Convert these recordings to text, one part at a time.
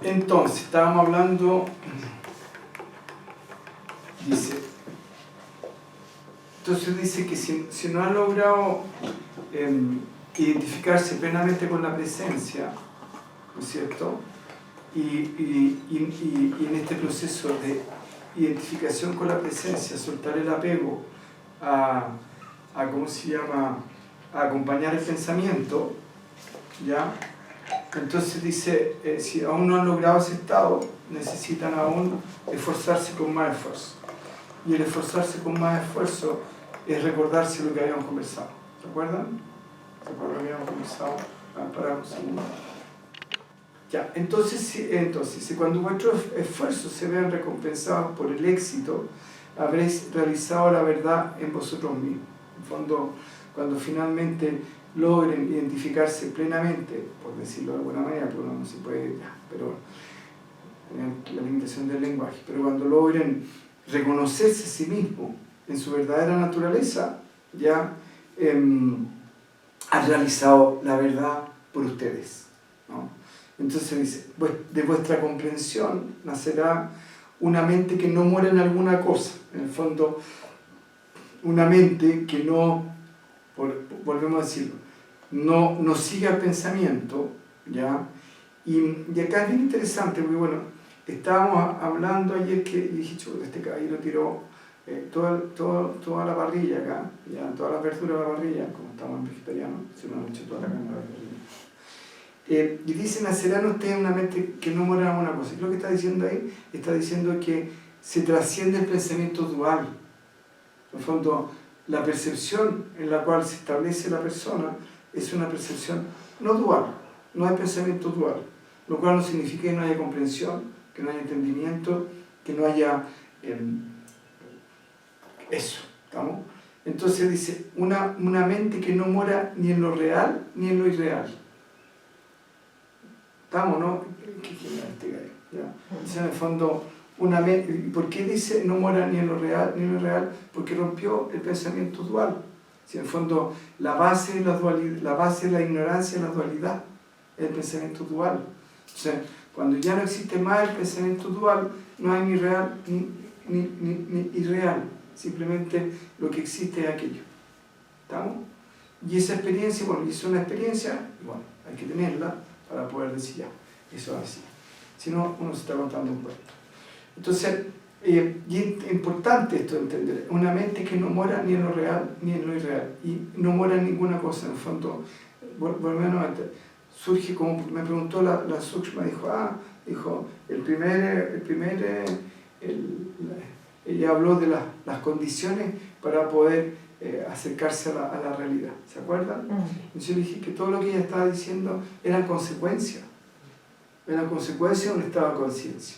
Entonces, estábamos hablando, dice que si no ha logrado identificarse plenamente con la presencia, ¿no es cierto? Y en este proceso de identificación con la presencia, soltar el apego ¿cómo se llama?, a acompañar el pensamiento, ¿ya? Entonces dice, si aún no han logrado ese estado, necesitan aún esforzarse con más esfuerzo. Y el esforzarse con más esfuerzo es recordarse lo que habíamos conversado. ¿Se acuerdan? ¿Se acuerdan lo que habíamos conversado? Para un segundo. Ya, entonces, cuando vuestros esfuerzos se vean recompensados por el éxito, habréis realizado la verdad en vosotros mismos. En fondo, cuando finalmente logren identificarse plenamente, por decirlo de alguna manera, pero uno no se puede, pero la limitación del lenguaje, pero cuando logren reconocerse a sí mismo en su verdadera naturaleza, ya han realizado la verdad por ustedes, ¿no? Entonces dice, de vuestra comprensión nacerá una mente que no mora en alguna cosa, en el fondo, una mente que no, volvemos a decirlo, no sigue el pensamiento, ¿ya? Y acá es bien interesante, porque bueno, estábamos hablando ayer que dije, este caballero tiró toda la parrilla acá, ya, toda la apertura de la parrilla, como estamos en vegetariano, si no han hecho toda la carne de la parrilla. Y dice, nacerán ustedes una mente que no mora en una cosa. ¿Qué es lo que está diciendo ahí? Está diciendo que se trasciende el pensamiento dual. En el fondo, la percepción en la cual se establece la persona es una percepción no dual, no hay pensamiento dual, lo cual no significa que no haya comprensión, que no haya entendimiento, que no haya eso, ¿estamos? Entonces dice, una mente que no mora ni en lo real ni en lo irreal. ¿Estamos, no? ¿Qué quiere este gallo? Entonces, en el fondo, ¿por qué dice no mora ni en lo real ni en lo irreal? Porque rompió el pensamiento dual. Si en el fondo, la base de la ignorancia es la dualidad, el pensamiento dual. O sea, cuando ya no existe más el pensamiento dual, no hay ni real ni irreal. Simplemente lo que existe es aquello. ¿Estamos? Y esa experiencia, bueno, es una experiencia, bueno, hay que tenerla para poder decir ya, eso es así. Si no, uno se está contando un cuento. Entonces, y es importante esto de entender, una mente que no mora ni en lo real ni en lo irreal, y no mora en ninguna cosa, en el fondo, surge como, me preguntó la Sukshma, dijo, ella habló de las condiciones para poder acercarse a la realidad, ¿se acuerdan? Entonces yo dije que todo lo que ella estaba diciendo era consecuencia de un estado de conciencia,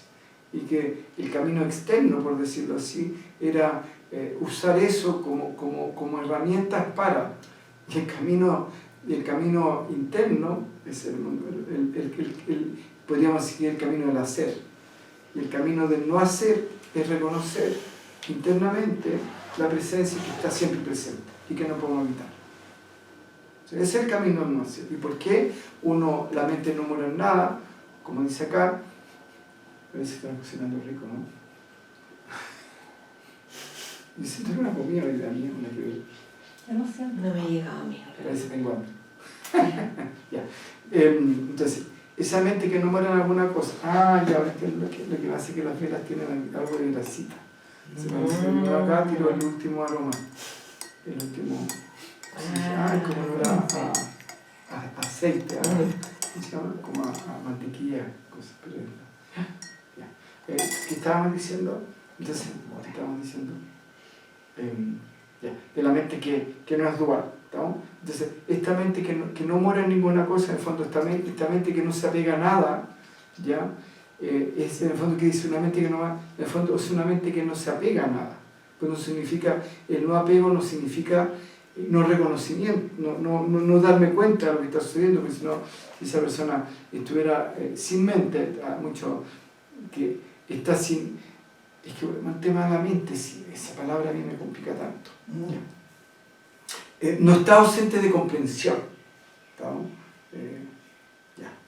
y que el camino externo, por decirlo así, era usar eso como herramientas para, y el camino interno es podríamos decir el camino del hacer, y el camino del no hacer es reconocer internamente la presencia que está siempre presente y que no podemos evitar. O sea, ese es el camino del no hacer. ¿Y por qué la mente no mora en nada? Como dice acá, a ver si están cocinando rico, ¿no? Dice, tengo una comida hoy de mí, una que... No sé, no me ha llegado a mí. Parece que tengo hambre. Ya. Entonces, esa mente que no mora en alguna cosa, ya, ahora es lo que hace que las velas tienen algo de grasita. Acá tiro el último aroma, el último, como olor a aceite, ¿cómo se llama? Como a mantequilla, cosas, pero ya. ¿Qué estábamos diciendo? Entonces, ¿qué estábamos diciendo? De la mente que no es dual, ¿estamos? Entonces, esta mente que no mora en ninguna cosa, en el fondo, esta mente que no se apega a nada, ¿ya? Es en el fondo que dice una mente que no va, en el fondo es una mente que no se apega a nada, pues no significa, el no apego no significa no reconocimiento, no darme cuenta de lo que está sucediendo, porque si no, si esa persona estuviera sin mente, mucho que está sin, es que el tema de la mente, esa palabra a mí me complica tanto, no está ausente de comprensión, ¿estamos?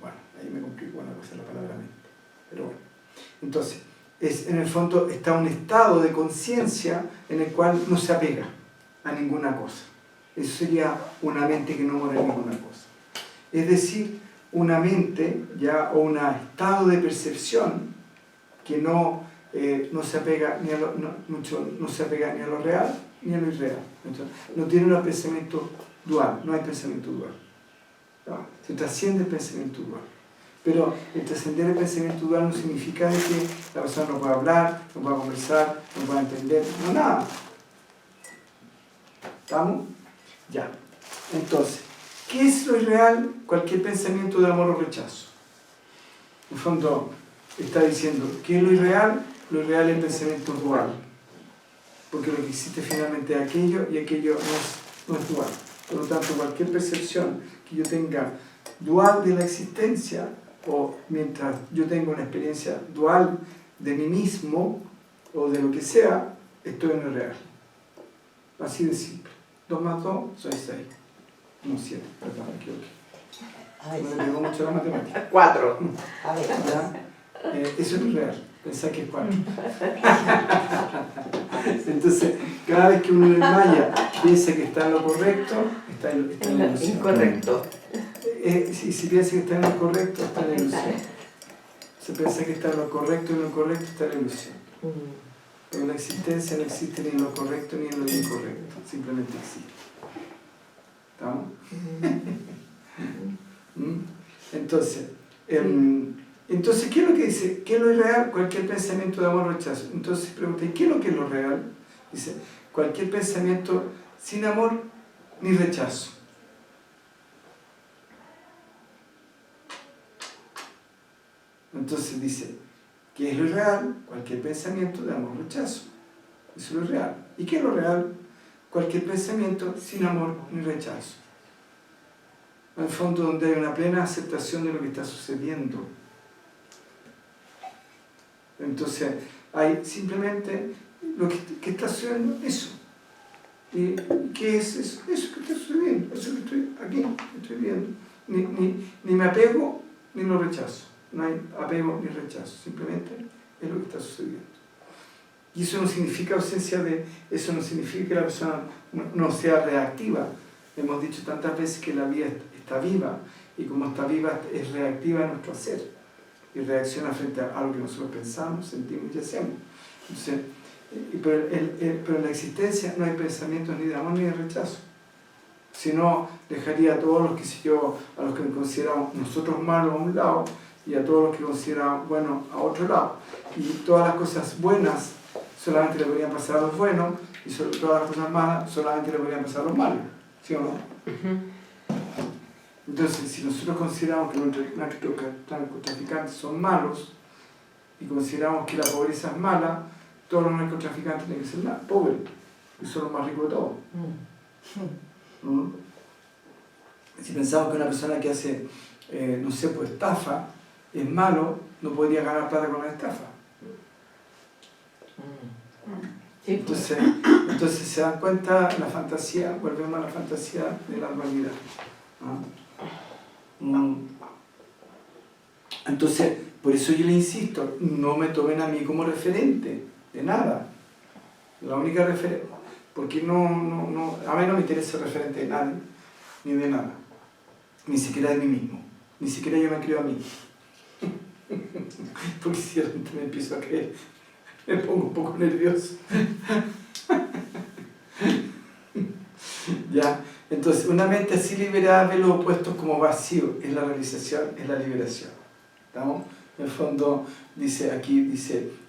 Bueno, ahí me complicó una cosa la palabra mente. Entonces, en el fondo está un estado de conciencia en el cual no se apega a ninguna cosa. Eso sería una mente que no mora en ninguna cosa. Es decir, una mente ya, o un estado de percepción que no se apega ni a lo, no se apega ni a lo real ni a lo irreal. Entonces, no tiene un pensamiento dual, no hay pensamiento dual. No, se trasciende el pensamiento dual. Pero el trascender el pensamiento dual no significa de que la persona no pueda hablar, no pueda conversar, no pueda entender, no nada. ¿Estamos? Ya. Entonces, ¿qué es lo irreal? Cualquier pensamiento de amor o rechazo. En el fondo, está diciendo, ¿qué es lo irreal? Lo irreal es el pensamiento dual. Porque lo que existe finalmente es aquello y aquello no es dual. Por lo tanto, cualquier percepción que yo tenga dual de la existencia, o mientras yo tenga una experiencia dual de mí mismo, o de lo que sea, estoy en lo real. Así de simple. 2 más 2 son 6. No 7, perdón, me equivoqué. Me pegó mucho la matemática. 4. A ver. Eso es lo real. Pensá que es 4. Entonces, cada vez que uno en el Maya piensa que está en lo correcto, está en la ilusión. Incorrecto. Si piensa que está en lo correcto, está en la ilusión. Si piensa que está en lo correcto y en lo correcto, está en la ilusión. Pero la existencia no existe ni en lo correcto ni en lo incorrecto, simplemente existe. ¿Estamos? Entonces, ¿qué es lo que dice? ¿Qué es lo irreal? Cualquier pensamiento de amor o rechazo. Entonces pregunta, ¿qué es lo que es lo real? Dice, cualquier pensamiento sin amor ni rechazo. Entonces dice, ¿qué es lo real? Cualquier pensamiento de amor o rechazo. Eso es lo real. ¿Y qué es lo real? Cualquier pensamiento sin amor ni rechazo. En el fondo, donde hay una plena aceptación de lo que está sucediendo. Entonces, hay simplemente lo que está sucediendo, eso. ¿Y qué es eso? Eso que está sucediendo, eso que estoy aquí, que estoy viendo. Ni me apego, ni lo rechazo. No hay apego ni rechazo, simplemente es lo que está sucediendo. Y eso no significa ausencia eso no significa que la persona no sea reactiva. Hemos dicho tantas veces que la vida está viva, y como está viva es reactiva a nuestro hacer, y reacciona frente a algo que nosotros pensamos, sentimos y hacemos. Entonces, pero en la existencia no hay pensamientos ni de amor ni de rechazo. Si no, dejaría a todos los a los que consideramos nosotros malos a un lado, y a todos los que consideramos buenos a otro lado. Y todas las cosas buenas solamente le podrían pasar a los buenos, y todas las cosas malas solamente le podrían pasar a los malos. ¿Sí o no? Entonces, si nosotros consideramos que nuestros narcotraficantes son malos, y consideramos que la pobreza es mala, todos los narcotraficantes tienen que ser pobres, y son los más ricos de todos. Si pensamos que una persona que hace, no sé, pues estafa, es malo, no podría ganar plata con la estafa. Entonces se dan cuenta la fantasía, volvemos a la fantasía de la dualidad. Entonces, por eso yo le insisto, no me tomen a mí como referente de nada. La única referente, porque a mí no me interesa el referente de nadie, ni de nada, ni siquiera de mí mismo, ni siquiera yo me creo a mí. Porque si realmente me empiezo a creer, me pongo un poco nervioso. ¿Ya? Entonces, una mente así liberada ve los opuestos como vacío, es la realización, es la liberación. ¿Estamos? En el fondo, dice,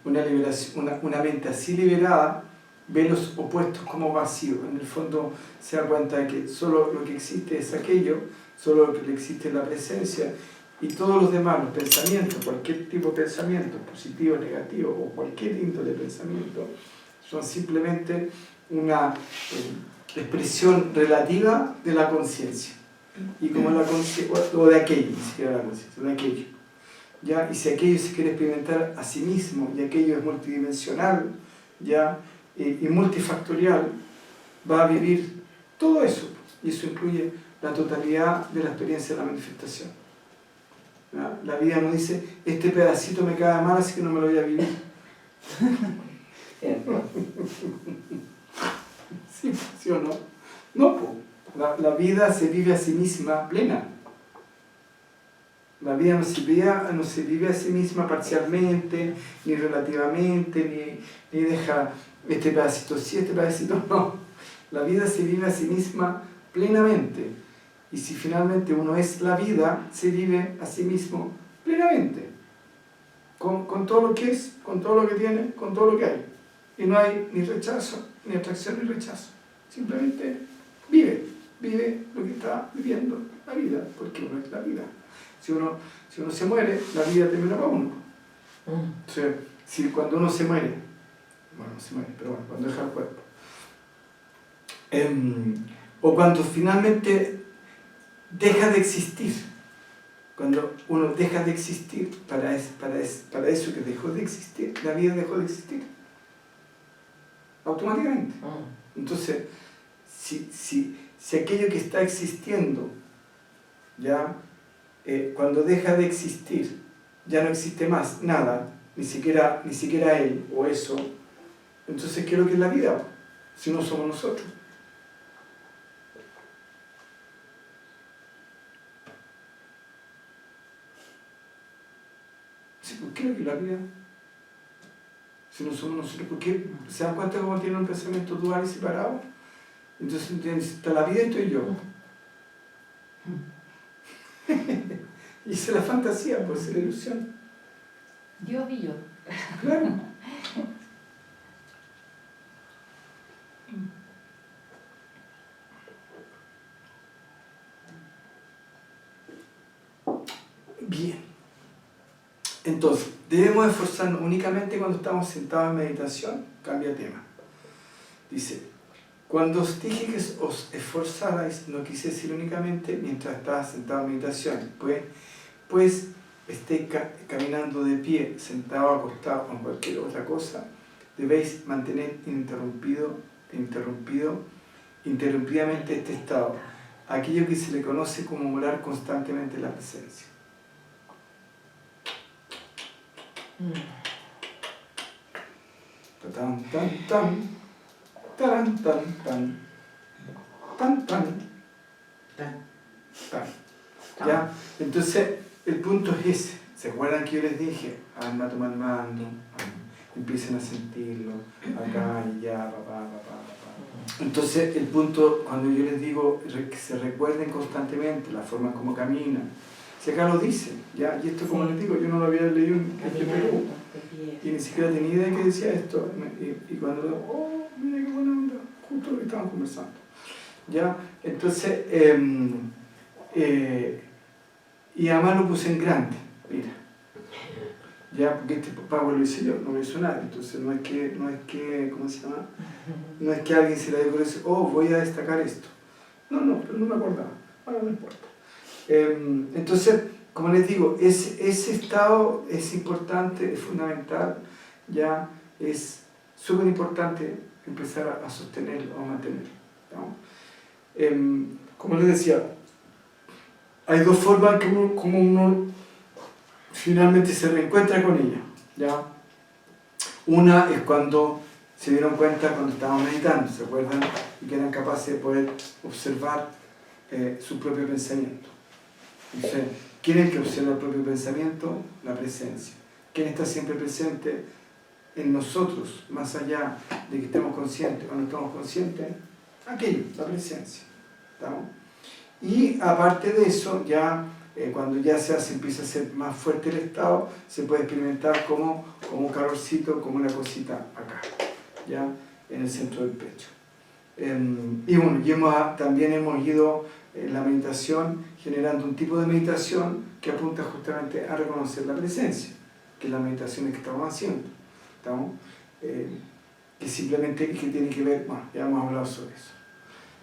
una mente así liberada ve los opuestos como vacío. En el fondo se da cuenta de que solo lo que existe es aquello, solo lo que existe es la presencia, y todos los demás, los pensamientos, cualquier tipo de pensamiento, positivo, negativo, o cualquier índole de pensamiento, son simplemente una expresión relativa de la conciencia. Y como la conciencia, o de aquello, ni siquiera la conciencia, de aquello. ¿Ya? Y si aquello se quiere experimentar a sí mismo, y aquello es multidimensional, ¿ya? Y multifactorial, va a vivir todo eso. Y eso incluye la totalidad de la experiencia de la manifestación. ¿ya? La vida no dice, este pedacito me cae mal, así que no me lo voy a vivir. ¿Sí, sí o no? No, po. La vida se vive a sí misma plena. La vida no se vive a sí misma parcialmente, ni relativamente, ni deja este pedacito sí, este pedacito no. La vida se vive a sí misma plenamente. Y si finalmente uno es la vida, se vive a sí mismo plenamente. Con todo lo que es, con todo lo que tiene, con todo lo que hay. Y no hay ni rechazo, ni atracción, ni rechazo. Simplemente vive lo que está viviendo la vida, porque uno es la vida. Si uno se muere, la vida termina para uno. O sea, si cuando uno se muere, bueno, no se muere, pero bueno, cuando deja el cuerpo, o cuando finalmente deja de existir, cuando uno deja de existir para eso que dejó de existir, la vida dejó de existir automáticamente. Entonces, si aquello que está existiendo ya cuando deja de existir ya no existe más nada, ni siquiera él o eso, entonces ¿qué es lo que es la vida? Si no somos nosotros. ¿Qué es lo que es la vida? Si no somos nosotros, ¿por qué? ¿Se dan cuenta cómo tienen un pensamiento dual y separado? Entonces está la vida y estoy yo. Y esa es la fantasía, pues es la ilusión. Dios y yo. Claro. Bien. Entonces, debemos esforzarnos únicamente cuando estamos sentados en meditación. Cambia tema. Dice, cuando os dije que os esforzarais, no quise decir únicamente mientras estaba sentado en meditación, pues esté caminando de pie, sentado, acostado o en cualquier otra cosa, debéis mantener interrumpidamente este estado, aquello que se le conoce como morar constantemente en la presencia. Tan, tan, tan, tan, tan, tan, tan, tan, tan. ¿Ya? Entonces, el punto es ese. ¿Se acuerdan que yo les dije? Anda a tomar mando, empiecen a sentirlo, acá y allá, papá. Entonces, el punto, cuando yo les digo que se recuerden constantemente la forma como caminan, si acá lo dice, ¿ya? Y esto, como les digo, yo no lo había leído en Perú, y ni siquiera tenía idea de que decía esto, y cuando lo oh, mira qué buena onda, justo lo que estaban conversando, ¿ya? Entonces, y además lo puse en grande, mira, ya, porque este pago lo hice yo, no lo hizo nadie, entonces no es que, ¿cómo se llama? No es que alguien se le haya ocurrido, oh, voy a destacar esto. No, pero no me acordaba, ahora no importa. Entonces, como les digo, ese estado es importante, es fundamental, ya es súper importante empezar a sostenerlo, a mantenerlo, ¿no? Como les decía, hay dos formas que como uno finalmente se reencuentra con ella, ¿ya? Una es cuando se dieron cuenta cuando estaban meditando, ¿se acuerdan? Y que eran capaces de poder observar su propio pensamiento. Entonces, ¿quién es el que observa el propio pensamiento? La presencia. ¿Quién está siempre presente en nosotros, más allá de que estemos conscientes o no estamos conscientes? Aquello, la presencia. ¿Estamos? Y aparte de eso, ya cuando ya empieza a ser más fuerte el estado, se puede experimentar como un calorcito, como una cosita acá, ya en el centro del pecho. Y bueno, también hemos ido en la meditación generando un tipo de meditación que apunta justamente a reconocer la presencia, que es la meditación que estamos haciendo, ¿estamos? Que simplemente que tiene que ver, bueno, ya hemos hablado sobre eso,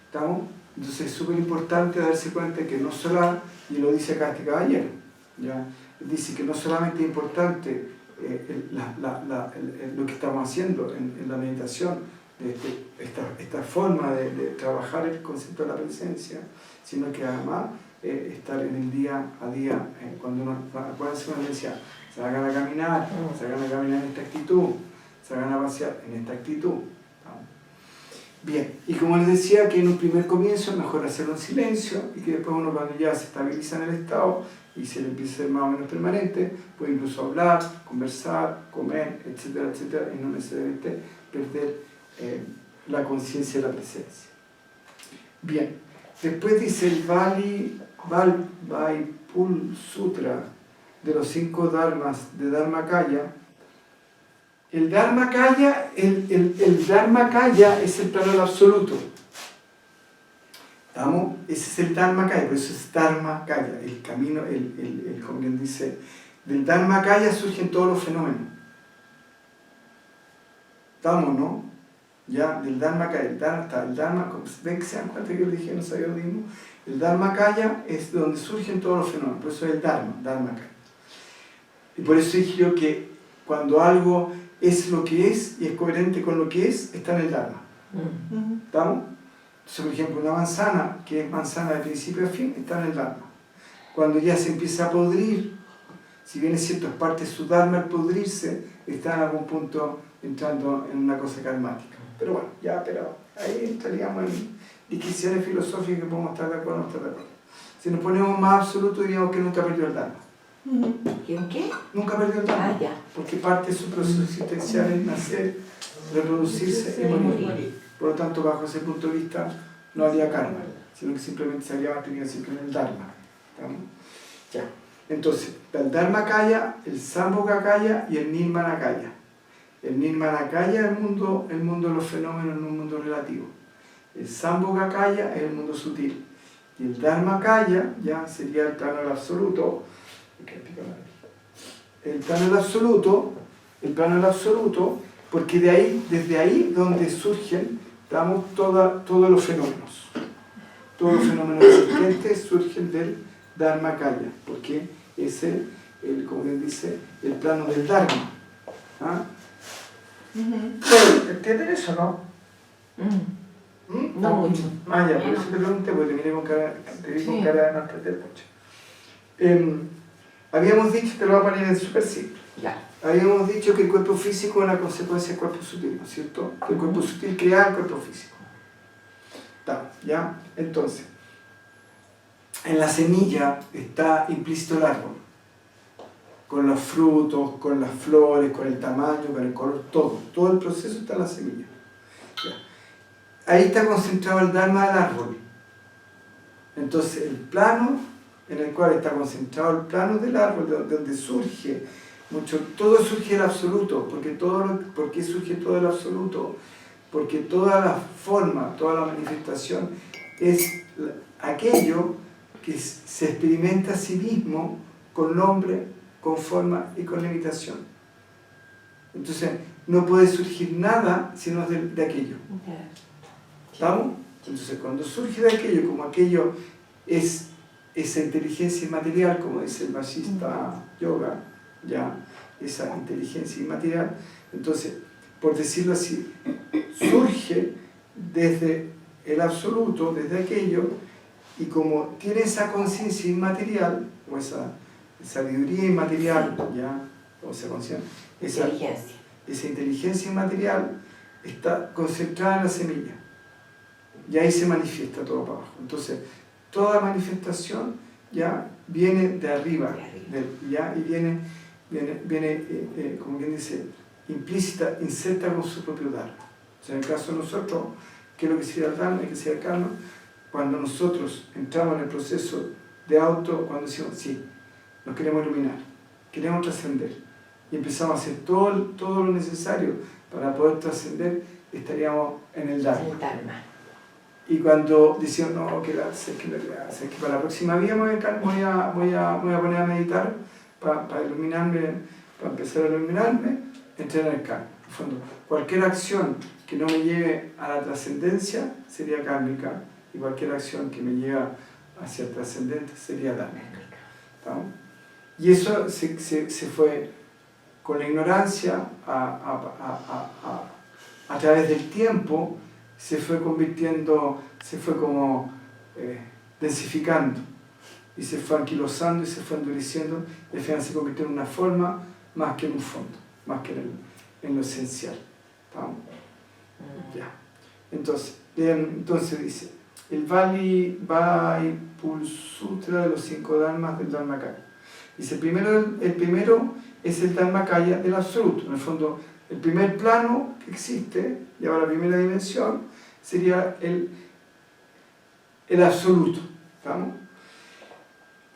¿estamos? Entonces es súper importante darse cuenta que no solo, y lo dice acá este caballero, ¿ya? Dice que no solamente es importante lo que estamos haciendo en la meditación, esta forma de trabajar el concepto de la presencia, sino que además estar en el día a día, cuando uno, acuérdense cuando decía, salgan a caminar en esta actitud, salgan a pasear en esta actitud. Bien, y como les decía que en un primer comienzo es mejor hacerlo en silencio y que después uno cuando ya se estabiliza en el estado y se le empieza a ser más o menos permanente, puede incluso hablar, conversar, comer, etcétera, etcétera, y no necesariamente perder la conciencia de la presencia. Bien, después dice el Vaipul Sutra de los 5 dharmas de Dharmakaya. El Dharmakaya, el Dharmakaya es el plano del absoluto. ¿Estamos? Ese es el Dharmakaya, por eso es Dharmakaya, el camino, como quien dice, del Dharmakaya surgen todos los fenómenos. ¿Estamos, no? Ya, del Dharmakaya, el Dharma, ven que se dan cuenta que yo dije, no sabía lo mismo. El Dharmakaya es donde surgen todos los fenómenos, por eso es el Dharmakaya. Y por eso dije yo que cuando algo es lo que es y es coherente con lo que es, está en el Dharma. ¿Estamos? Entonces, por ejemplo, una manzana, que es manzana de principio a fin, está en el Dharma. Cuando ya se empieza a podrir, si bien es cierto, es parte de su Dharma el podrirse, está en algún punto entrando en una cosa karmática. Pero bueno, ya, pero ahí estaríamos en discusiones filosóficas que podemos estar de acuerdo o no estar de acuerdo. Si nos ponemos más absoluto, diríamos que nunca perdió el Dharma. ¿Qué? Nunca perdió el Dharma. Ya. Porque parte de su proceso existencial es nacer, reproducirse y morir. Por lo tanto, bajo ese punto de vista, no había karma, sino que simplemente se había mantenido siempre en el Dharma. ¿Estamos? Ya. Entonces, el Dharmakaya, el Sambhogakaya y el Nirmanakaya. El Nirmanakaya es el mundo de los fenómenos en un mundo relativo. El Sambhogakaya es el mundo sutil. Y el Dharmakaya ya sería el plano del absoluto. El plano del absoluto, porque desde ahí donde surgen, todos los fenómenos. Todos los fenómenos existentes surgen del Dharmakaya, porque es como les dice, el plano del Dharma. ¿Ah? ¿Entienden eso, no? No mucho. Ah, ya, por eso te pregunté, porque te vi con cara de no entender mucho. Habíamos dicho, te lo voy a poner en súper simple. Ya. Habíamos dicho que el cuerpo físico es una consecuencia del cuerpo sutil, ¿no es cierto? Que el cuerpo sutil crea el cuerpo físico. ¿Ya? Entonces, en la semilla está implícito el árbol. Con los frutos, con las flores, con el tamaño, con el color, todo el proceso está en la semilla. ¿Ya? Ahí está concentrado el Dharma del árbol. Entonces el plano en el cual está concentrado el plano del árbol, de donde surge todo surge del absoluto. ¿Por qué surge todo el absoluto? Porque toda la forma, toda la manifestación es aquello que se experimenta a sí mismo con nombre, con forma y con limitación. Entonces, no puede surgir nada sino de aquello. ¿Estamos? Entonces, cuando surge de aquello, como aquello es esa inteligencia inmaterial, como dice el Vashista Yoga, ya, esa inteligencia inmaterial, entonces, por decirlo así, surge desde el absoluto, desde aquello, y como tiene esa conciencia inmaterial, o esa sabiduría inmaterial, ya, o esa conciencia, esa inteligencia inmaterial está concentrada en la semilla, y ahí se manifiesta todo para abajo. Entonces, toda manifestación ya viene de arriba, ya, y viene como quien dice, implícita, inserta con su propio Dharma. O sea, en el caso de nosotros, ¿qué es lo que sería el Dharma y qué sería el karma? Cuando nosotros entramos en el proceso de cuando decimos, sí, nos queremos iluminar, queremos trascender, y empezamos a hacer todo lo necesario para poder trascender, estaríamos en el Dharma. Y cuando decimos, no, que para la próxima vida voy a poner a meditar para iluminarme, para empezar a iluminarme, entrar en el karma. En el fondo, cualquier acción que no me lleve a la trascendencia sería kármica, y cualquier acción que me lleve hacia el trascendente sería dharmica. ¿Estamos? Y eso se fue con la ignorancia a través del tiempo, se fue convirtiendo, se fue como densificando. y se fue anquilosando y se fue endureciendo y al final se convirtió en una forma más que en un fondo, más que en lo esencial. ¿Estamos? Ya. Entonces dice, el Vaipulsutra de los 5 dharmas del Dharmakaya. Dice, el primero es el Dharmakaya del absoluto. En el fondo, el primer plano que existe, lleva la primera dimensión, sería el absoluto. ¿Estamos?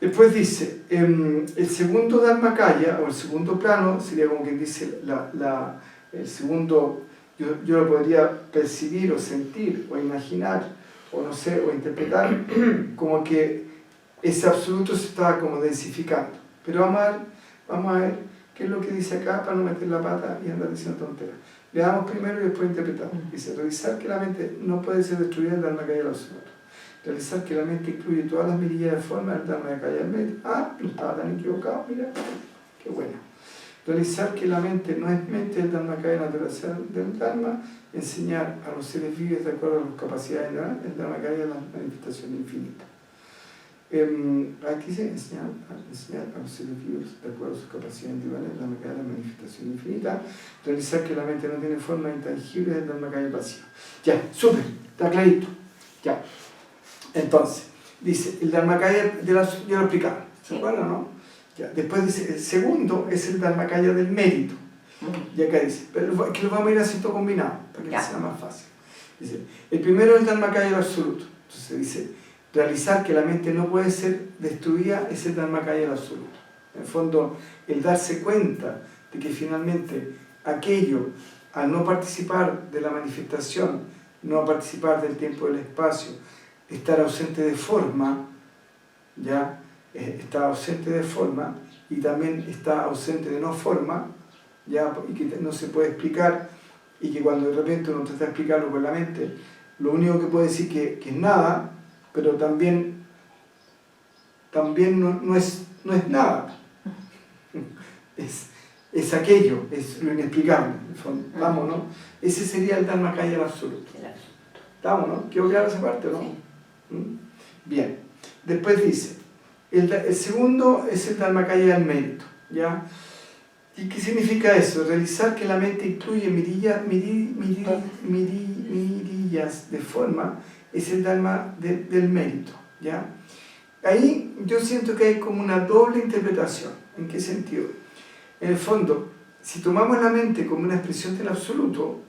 Después dice, el segundo Dharmakaya, o el segundo plano, sería como quien dice, el segundo, yo lo podría percibir o sentir o imaginar, o no sé, o interpretar, como que ese absoluto se está como densificando. Pero vamos a ver qué es lo que dice acá para no meter la pata y andar diciendo tonteras. Le damos primero y después interpretamos. Dice, revisar que la mente no puede ser destruida del Dharmakaya del absoluto. Realizar que la mente incluye todas las mirillas de forma del Dharmakaya del medio. Ah, no estaba tan equivocado, mira, qué bueno. Realizar que la mente no es mente del Dharmakaya natural del Dharma. Enseñar a los seres vivos de acuerdo a sus capacidades del Dharmakaya de la manifestación infinita. Aquí dice enseñar a los seres vivos de acuerdo a sus capacidades individuales del Dharmakaya de la manifestación infinita. Realizar que la mente no tiene forma intangible del Dharmakaya pasivo. Ya, súper, está clarito. Ya. Entonces, dice, el Dharmakaya ya lo explicamos, ¿se acuerdan o no? Ya. Después dice, el segundo es el Dharmakaya del mérito. Y acá dice, pero que lo vamos a ir haciendo combinado, para que sea más fácil. Dice, el primero es el Dharmakaya del absoluto. Entonces dice, realizar que la mente no puede ser destruida es el Dharmakaya del absoluto. En el fondo, el darse cuenta de que finalmente aquello, al no participar de la manifestación, no participar del tiempo y del espacio, estar ausente de forma, ya, está ausente de forma y también está ausente de no forma, ya, y que no se puede explicar, y que cuando de repente uno trata de explicarlo con la mente, lo único que puede decir que es nada, pero también no es nada. Es aquello, es lo inexplicable, en el fondo. ¿Estamos, no? Ese sería el Dharmakaya del absoluto. ¿Estamos, no? ¿Quedó claro esa parte, no? Sí. Bien. Después dice, el segundo es el Dharmakaya del mérito, ¿ya? ¿Y qué significa eso? Realizar que la mente incluye mirillas de forma es el Dharma del mérito, ¿ya? Ahí yo siento que hay como una doble interpretación. ¿En qué sentido? En el fondo, si tomamos la mente como una expresión del absoluto,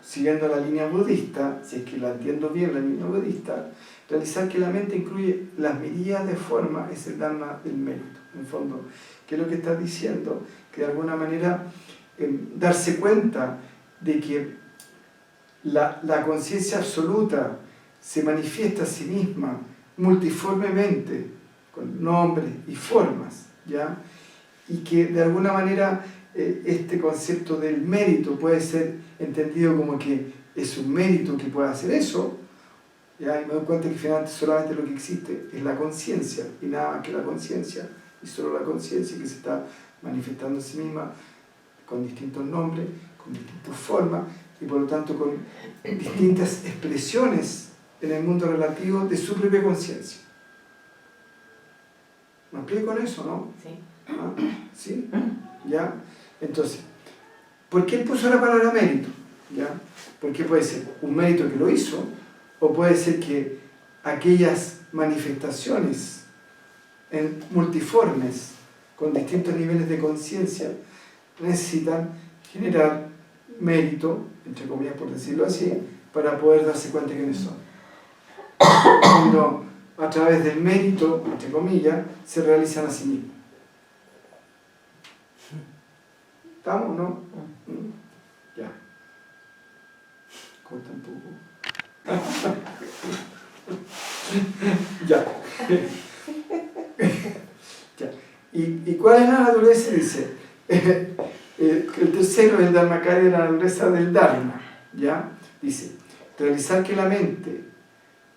siguiendo la línea budista, si es que la entiendo bien, la línea budista, realizar que la mente incluye las mirillas de forma es el Dharma del mérito. En el fondo, ¿qué es lo que está diciendo? Que de alguna manera darse cuenta de que la conciencia absoluta se manifiesta a sí misma multiformemente, con nombres y formas, ¿ya? Y que de alguna manera este concepto del mérito puede ser entendido como que es un mérito que pueda hacer eso, ¿ya? Y me doy cuenta que finalmente solamente lo que existe es la conciencia y nada más que la conciencia, y solo la conciencia que se está manifestando a sí misma con distintos nombres, con distintas formas y por lo tanto con distintas expresiones en el mundo relativo de su propia conciencia. ¿Me explico con eso, no? Sí. ¿Ah? ¿Sí? ¿Ya? Entonces, ¿por qué él puso la palabra mérito? ¿Ya? Porque puede ser un mérito que lo hizo, o puede ser que aquellas manifestaciones multiformes, con distintos niveles de conciencia, necesitan generar mérito, entre comillas por decirlo así, para poder darse cuenta de quiénes son. Cuando a través del mérito, entre comillas, se realizan a sí mismos. ¿Estamos, no? Ya. Corta un poco. Ya. Ya. ¿Y cuál es la naturaleza? Dice, el tercero es el Dharmakaya de la naturaleza del Dharma, ¿ya? Dice, realizar que la mente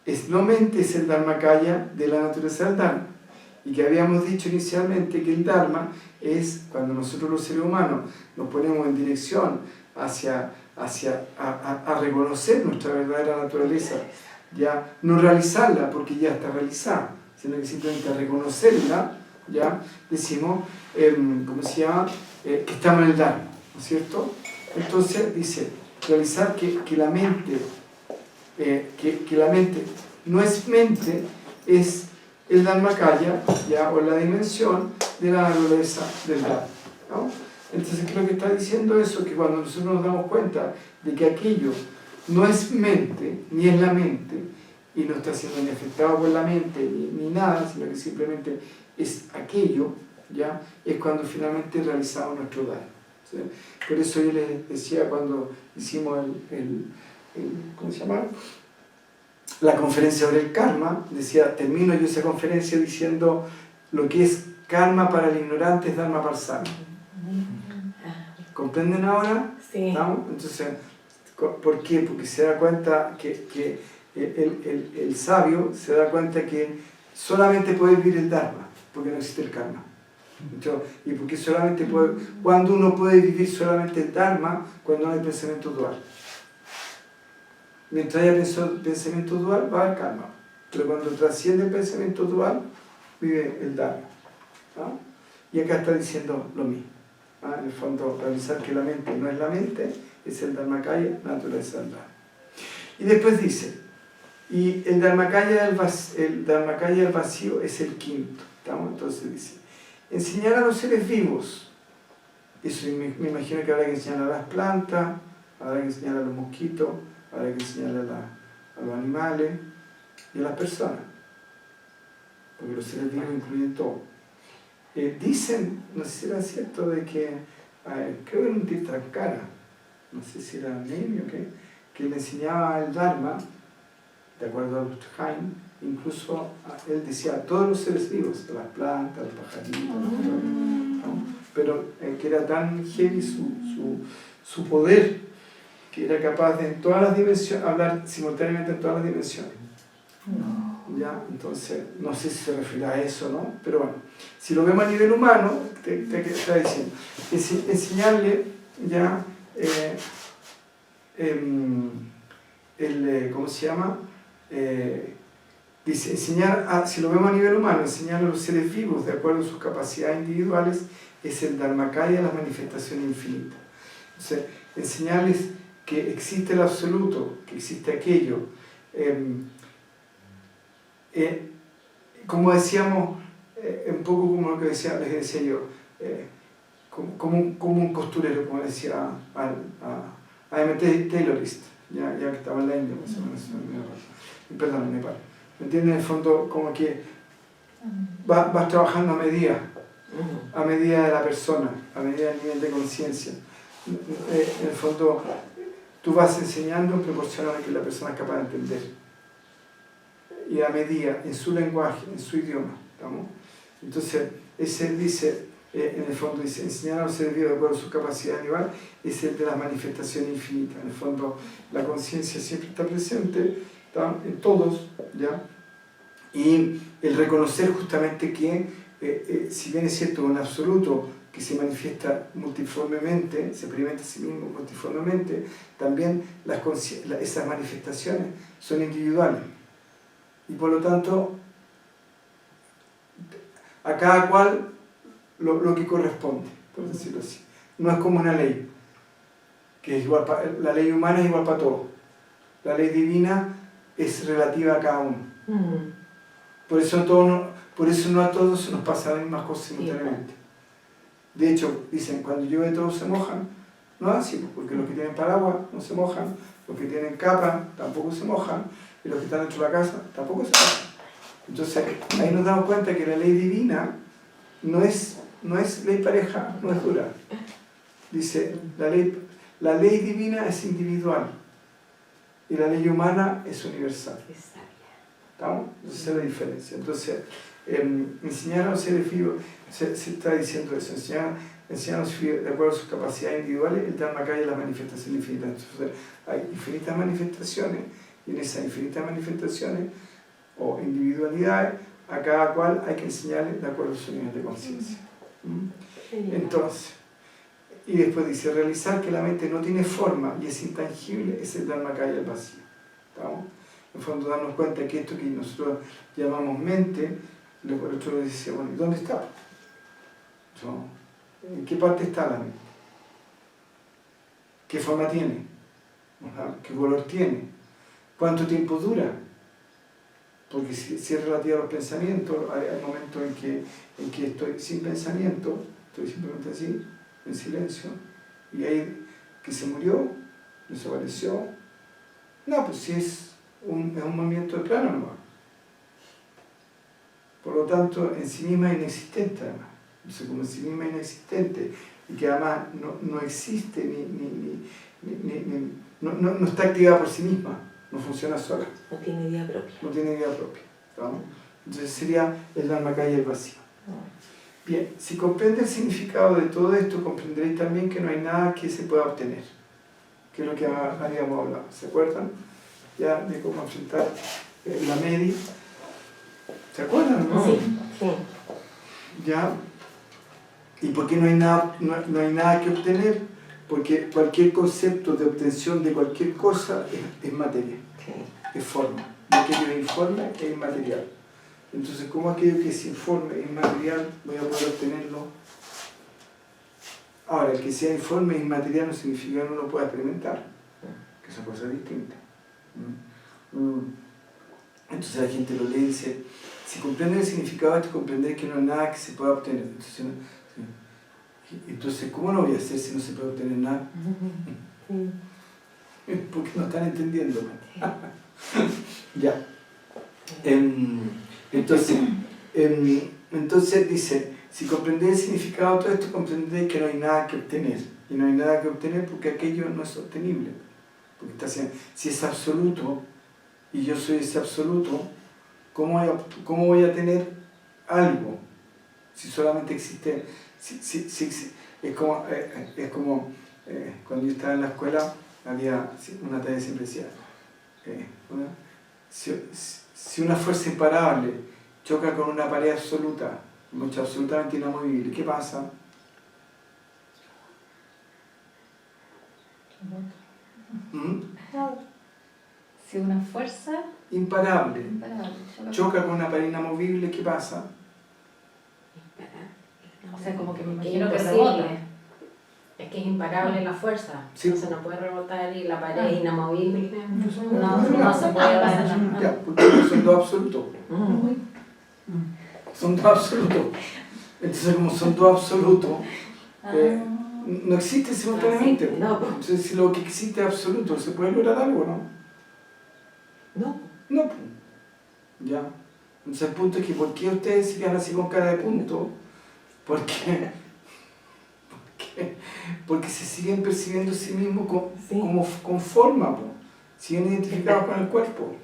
es el Dharmakaya de la naturaleza del Dharma, y que habíamos dicho inicialmente que el Dharma es cuando nosotros los seres humanos nos ponemos en dirección a reconocer nuestra verdadera naturaleza, ya no realizarla porque ya está realizada, sino que simplemente reconocerla, ya decimos, ¿cómo se llama? Que estamos en el Dharma, ¿no es cierto? Entonces dice, realizar que la mente, que la mente no es mente, es el Dharmakaya, ya, o la dimensión de la naturaleza del Dharma, ¿no? Entonces creo que está diciendo eso, que cuando nosotros nos damos cuenta de que aquello no es mente, ni es la mente, y no está siendo ni afectado por la mente, ni nada, sino que simplemente es aquello, ¿ya? Es cuando finalmente realizamos nuestro Dharma, ¿sí? Por eso yo les decía cuando hicimos ¿cómo se llama? La conferencia sobre el karma, decía, termino yo esa conferencia diciendo lo que es karma para el ignorante es Dharma para el sabio. ¿Comprenden ahora? Sí. ¿Vamos? Entonces, ¿por qué? Porque se da cuenta que el sabio se da cuenta que solamente puede vivir el Dharma, porque no existe el karma. Entonces, y porque solamente puede, cuando uno puede vivir solamente el Dharma, cuando no hay pensamiento dual. Mientras haya pensamiento dual, va a haber karma. Pero cuando trasciende el pensamiento dual, vive el Dharma, ¿no? Y acá está diciendo lo mismo. En el fondo, realizar que la mente no es la mente, es el Dharmakaya, naturaleza del Dharma. Y después dice, y el Dharmakaya del vacío es el quinto. ¿Estamos? Entonces dice, enseñar a los seres vivos. Eso me imagino que habrá que enseñar a las plantas, habrá que enseñar a los mosquitos, habrá que enseñar a los animales y a las personas. Porque los seres vivos incluyen todo. Dicen, no sé si era cierto, de que, creo que era un Tirthankara, no sé si era Nemi o qué, que le enseñaba el Dharma, de acuerdo a Jain, incluso él decía a todos los seres vivos, a las plantas, a los pajaritos, ¿no? Pero que era tan heavy su poder, que era capaz de en todas las dimensiones, hablar simultáneamente en todas las dimensiones. ¿Ya? Entonces, no sé si se refiere a eso, ¿no? Pero bueno, si lo vemos a nivel humano, te está diciendo, enseñarle ya ¿cómo se llama? Dice, si lo vemos a nivel humano, enseñar a los seres vivos de acuerdo a sus capacidades individuales es el Dharmakaya, la manifestación infinita. Entonces, enseñarles que existe el absoluto, que existe aquello, como decíamos, un poco como lo que les decía yo, como un costurero, como decía a M.T. Taylorist, ya que estaba en la India, perdón, en Nepal. ¿Me entienden? En el fondo, como que vas trabajando a medida de la persona, a medida del nivel de conciencia. En el fondo, tú vas enseñando en proporción a lo que la persona es capaz de entender. Y a medida, en su lenguaje, en su idioma, ¿estamos? Entonces, ese dice, en el fondo dice, enseñar a los seres vivos de acuerdo a su capacidad animal es el de las manifestaciones infinitas. En el fondo, la conciencia siempre está presente, ¿está? En todos, ¿ya? Y el reconocer justamente que, si bien es cierto, un absoluto que se manifiesta multiformemente, se experimenta a sí mismo multiformemente, también esas manifestaciones son individuales. Y por lo tanto, a cada cual lo que corresponde, por decirlo así. No es como una ley, que es igual la ley humana es igual para todos. La ley divina es relativa a cada uno. Por eso no a todos se nos pasa las mismas cosas simultáneamente. De hecho, dicen, cuando llueve todos se mojan. No es así, porque los que tienen paraguas no se mojan, los que tienen capa tampoco se mojan, y los que están dentro de la casa tampoco se mojan. Entonces, ahí nos damos cuenta que la ley divina no es ley pareja, no es dura. Dice, la ley divina es individual y la ley humana es universal. ¿Estamos? Entonces, esa es la diferencia. Entonces, enseñar a los seres vivos, se está diciendo eso, enseñar a los seres vivos de acuerdo a sus capacidades individuales, el Dharmakaya es la manifestación infinita. Entonces, hay infinitas manifestaciones, y en esas infinitas manifestaciones o individualidades, a cada cual hay que enseñarle de acuerdo a su nivel de conciencia. Entonces, y después dice, realizar que la mente no tiene forma y es intangible es el Dharmakaya del vacío. ¿Estamos? En el fondo darnos cuenta que esto que nosotros llamamos mente, nosotros decíamos, bueno, ¿y dónde está? ¿En qué parte está la mente? ¿Qué forma tiene? ¿Qué color tiene? ¿Cuánto tiempo dura? Porque si es relativo a los pensamientos, hay momentos en que estoy sin pensamiento, estoy simplemente así, en silencio, y hay que se murió, desapareció. No, pues si es un movimiento de plano nomás. Por lo tanto, en sí misma es inexistente además. Entonces, como en sí misma es inexistente, y que además no existe, no está activada por sí misma, no funciona sola. No tiene vida propia. No tiene vida propia. ¿No? Entonces sería el Dharmakaya y el vacío. Bien, si comprende el significado de todo esto, comprenderéis también que no hay nada que se pueda obtener, que es lo que habíamos hablado. ¿Se acuerdan? Ya de cómo enfrentar la Medi. ¿Se acuerdan? ¿No? Sí, sí. ¿Ya? ¿Y por qué no hay nada que obtener? Porque cualquier concepto de obtención de cualquier cosa es materia, Sí. es forma. Aquello es informe es inmaterial. Entonces, ¿cómo aquello que es informe es inmaterial voy a poder obtenerlo? Ahora, el que sea informe e inmaterial no significa que no lo pueda experimentar, que son cosas distintas. Entonces la gente lo lee y dice, si comprende el significado de esto, comprender que no hay nada que se pueda obtener. Entonces, ¿cómo lo voy a hacer si no se puede obtener nada? Porque no están entendiendo. Ya. Entonces dice, si comprendéis el significado de todo esto, comprendéis que no hay nada que obtener. Y no hay nada que obtener porque aquello no es obtenible. Porque está diciendo, si es absoluto, y yo soy ese absoluto, ¿cómo voy a tener algo? Si solamente existe... es como cuando yo estaba en la escuela, había una tarea que siempre decía, si una fuerza imparable choca con una pared absoluta, absolutamente inamovible, ¿qué pasa? Si una fuerza imparable choca con una pared inamovible, ¿qué pasa? O sea, como que me Que imagino que imposible. rebota. Es que es imparable la fuerza, Sí. entonces no puede rebotar y la pared es inamovible. No se puede pasar. Ya, porque son dos absolutos. Son dos absolutos. Entonces, como son dos absolutos, no existe simultáneamente. No. Entonces, si lo que existe es absoluto, ¿se puede lograr algo, no? No. No. Ya. Entonces, el punto es que, ¿por qué ustedes se quedan así con cara de punto? Porque se siguen percibiendo a sí mismos con forma, po. Siguen identificados con el cuerpo.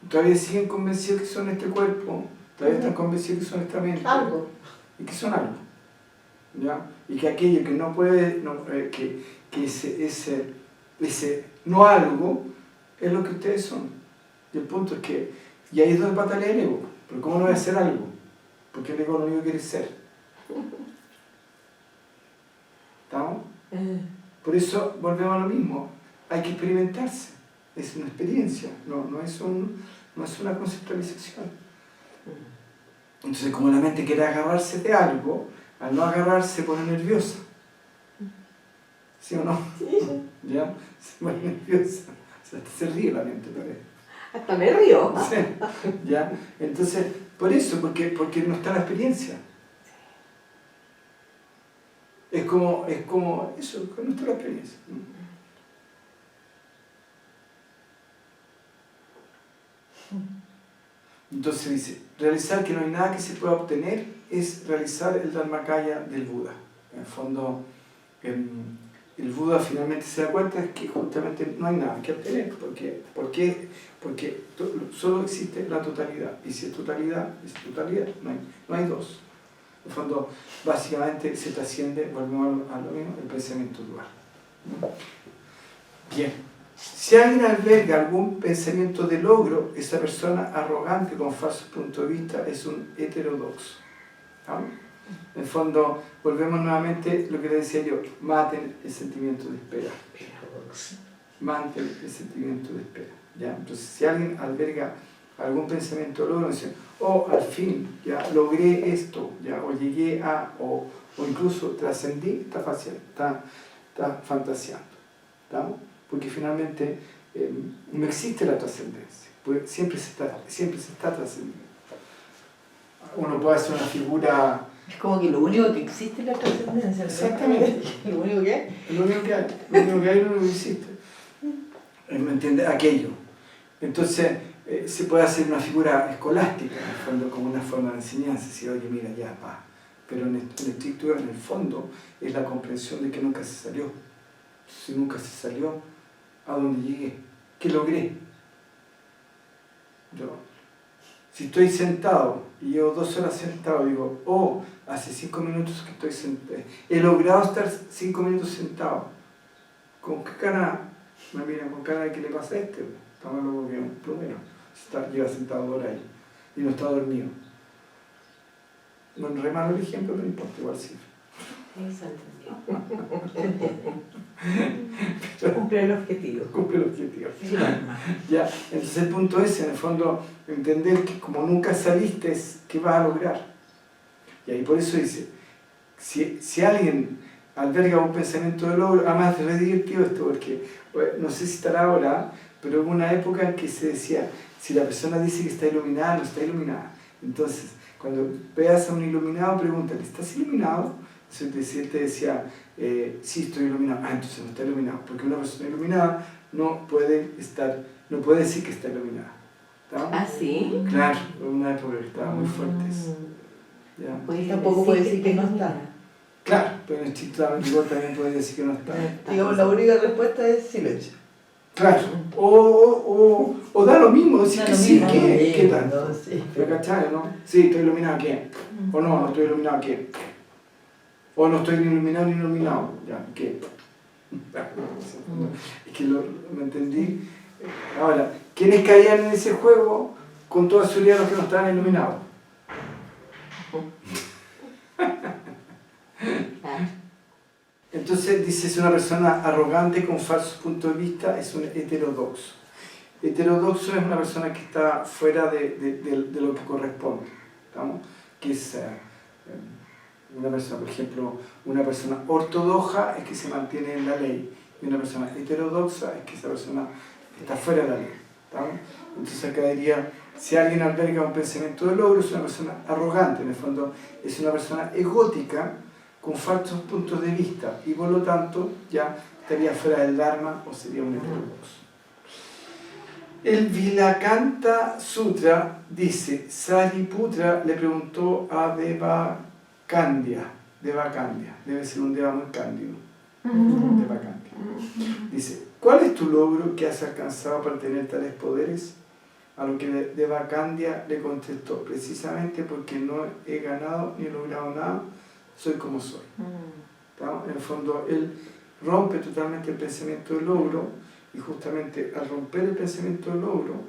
Todavía siguen convencidos que son este cuerpo, todavía están convencidos que son esta mente. Algo. Y que son algo. ¿Ya? Y que aquello que no puede, que ese no algo, es lo que ustedes son. Y el punto es que, y ahí es donde patalea el ego. Pero ¿cómo no voy a hacer algo? Porque el ego lo único que quiere ser. ¿Estamos? Por eso volvemos a lo mismo. Hay que experimentarse. Es una experiencia, no es una conceptualización. Entonces, como la mente quiere agarrarse de algo, al no agarrarse se pone nerviosa. ¿Sí o no? Sí. ¿Ya? Se pone nerviosa. O sea, se ríe la mente, parece. Hasta me río. Sí, ¿ya? Entonces, por eso, porque no está la experiencia. Es como eso, no está la experiencia. Entonces dice, realizar que no hay nada que se pueda obtener es realizar el Dharmakaya del Buda. En el fondo, el Buda finalmente se da cuenta de que justamente no hay nada que obtener. Porque solo existe la totalidad. Y si es totalidad, no hay dos. En el fondo, básicamente se trasciende, volvemos a lo mismo, el pensamiento dual. Bien. Si alguien alberga algún pensamiento de logro, esa persona arrogante con falso punto de vista es un heterodoxo. ¿No? En el fondo, volvemos nuevamente a lo que le decía yo, maten el sentimiento de espera. Maten el sentimiento de espera. ¿ya? Entonces, si alguien alberga algún pensamiento de logro, dice, oh, al fin, ya logré esto, ya, o llegué a, o incluso trascendí, está fantaseando, ¿tá? Porque finalmente no existe la trascendencia, porque siempre se está trascendiendo. Uno puede hacer una figura... Es como que lo único que existe es la trascendencia. Exactamente. Lo único que hay. Lo único que hay, lo único que existe. ¿Me entiendes? Aquello. Entonces, se puede hacer una figura escolástica, en el fondo, como una forma de enseñanza, decir, oye, mira, ya, pa. Pero en estrictura, en el fondo, es la comprensión de que nunca se salió. Si nunca se salió, ¿a dónde llegué? ¿Qué logré? Si estoy sentado y llevo 2 horas sentado, digo, oh, hace 5 minutos que estoy sentado, he logrado estar 5 minutos sentado. ¿Con qué cara me miran? ¿Con cara de qué le pasa a este? Está más loco que un plumero. Lleva sentado 2 horas ahí y no está dormido. No re malo el ejemplo, pero no importa, igual sí. Cumple el objetivo. Cumple el objetivo. Sí, normal. Ya, entonces el punto es, en el fondo, entender que como nunca saliste, ¿qué vas a lograr? Y ahí por eso dice, si alguien alberga un pensamiento de logro, además es re divertido esto, porque no sé si estará ahora, pero hubo una época en que se decía, si la persona dice que está iluminada, no está iluminada. Entonces, cuando veas a un iluminado, pregúntale, ¿estás iluminado? Entonces él te decía, sí, estoy iluminado. Ah, entonces no está iluminado, porque una persona iluminada no puede decir que está iluminada. ¿Está? ¿Ah, sí? Claro, una época que estaba muy fuerte eso. ¿Ya? Pues tampoco puede decir que no está. Claro, pero en estricto rigor también puede decir que no está. Digamos, la única respuesta es silencio. Claro, o da lo mismo, decir que sí, ¿qué tanto? Sí. ¿Pero cachai, no? Sí, estoy iluminado, ¿qué? O no estoy iluminado, ¿qué? O no estoy ni iluminado, ¿ya? ¿Qué? Es que me entendí. Ahora, ¿quiénes caían en ese juego? Con toda seguridad los que no estaban iluminados. Entonces dice, es una persona arrogante con falso punto de vista, es un heterodoxo. Heterodoxo es una persona que está fuera de lo que corresponde, ¿estamos? Que es una persona, por ejemplo, una persona ortodoxa es que se mantiene en la ley, y una persona heterodoxa es que esa persona está fuera de la ley, ¿estamos? Entonces acá diría, si alguien alberga un pensamiento de logro, es una persona arrogante, en el fondo es una persona egótica, con falsos puntos de vista, y por lo tanto ya estaría fuera del Dharma o sería un heterodoxo. El Vilakanta Sutra dice, Sariputra le preguntó a Devakandya, debe ser un Deva muy cándido, Devakandya. Dice, ¿cuál es tu logro que has alcanzado para tener tales poderes? A lo que Devakandya le contestó, precisamente porque no he ganado ni logrado nada, soy como soy. En el fondo, él rompe totalmente el pensamiento del logro, y justamente al romper el pensamiento del logro,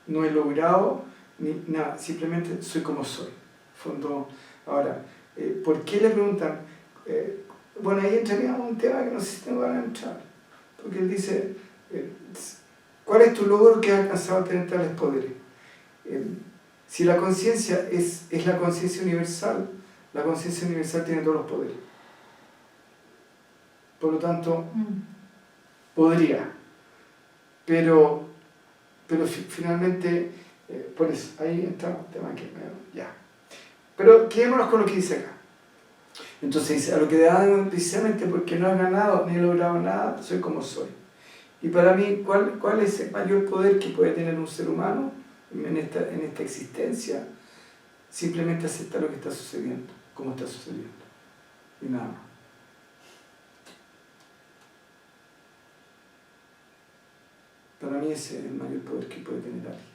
no he logrado ni nada, simplemente soy como soy. En el fondo, ahora, ¿por qué le preguntan? Bueno, ahí entraríamos un tema que no sé si tengo ganas de entrar, porque él dice, ¿cuál es tu logro que has alcanzado a tener tales poderes? Si la conciencia es la conciencia universal, la conciencia universal tiene todos los poderes. Por lo tanto, podría. Pero finalmente, por eso, ahí está el tema que ya. Pero quedémonos con lo que dice acá. Entonces dice, a lo que dan precisamente porque no he ganado ni he logrado nada, soy como soy. Y para mí, ¿cuál es el mayor poder que puede tener un ser humano en esta existencia? Simplemente aceptar lo que está sucediendo, como está sucediendo. Y nada más. Para mí ese es el mayor poder que puede tener alguien.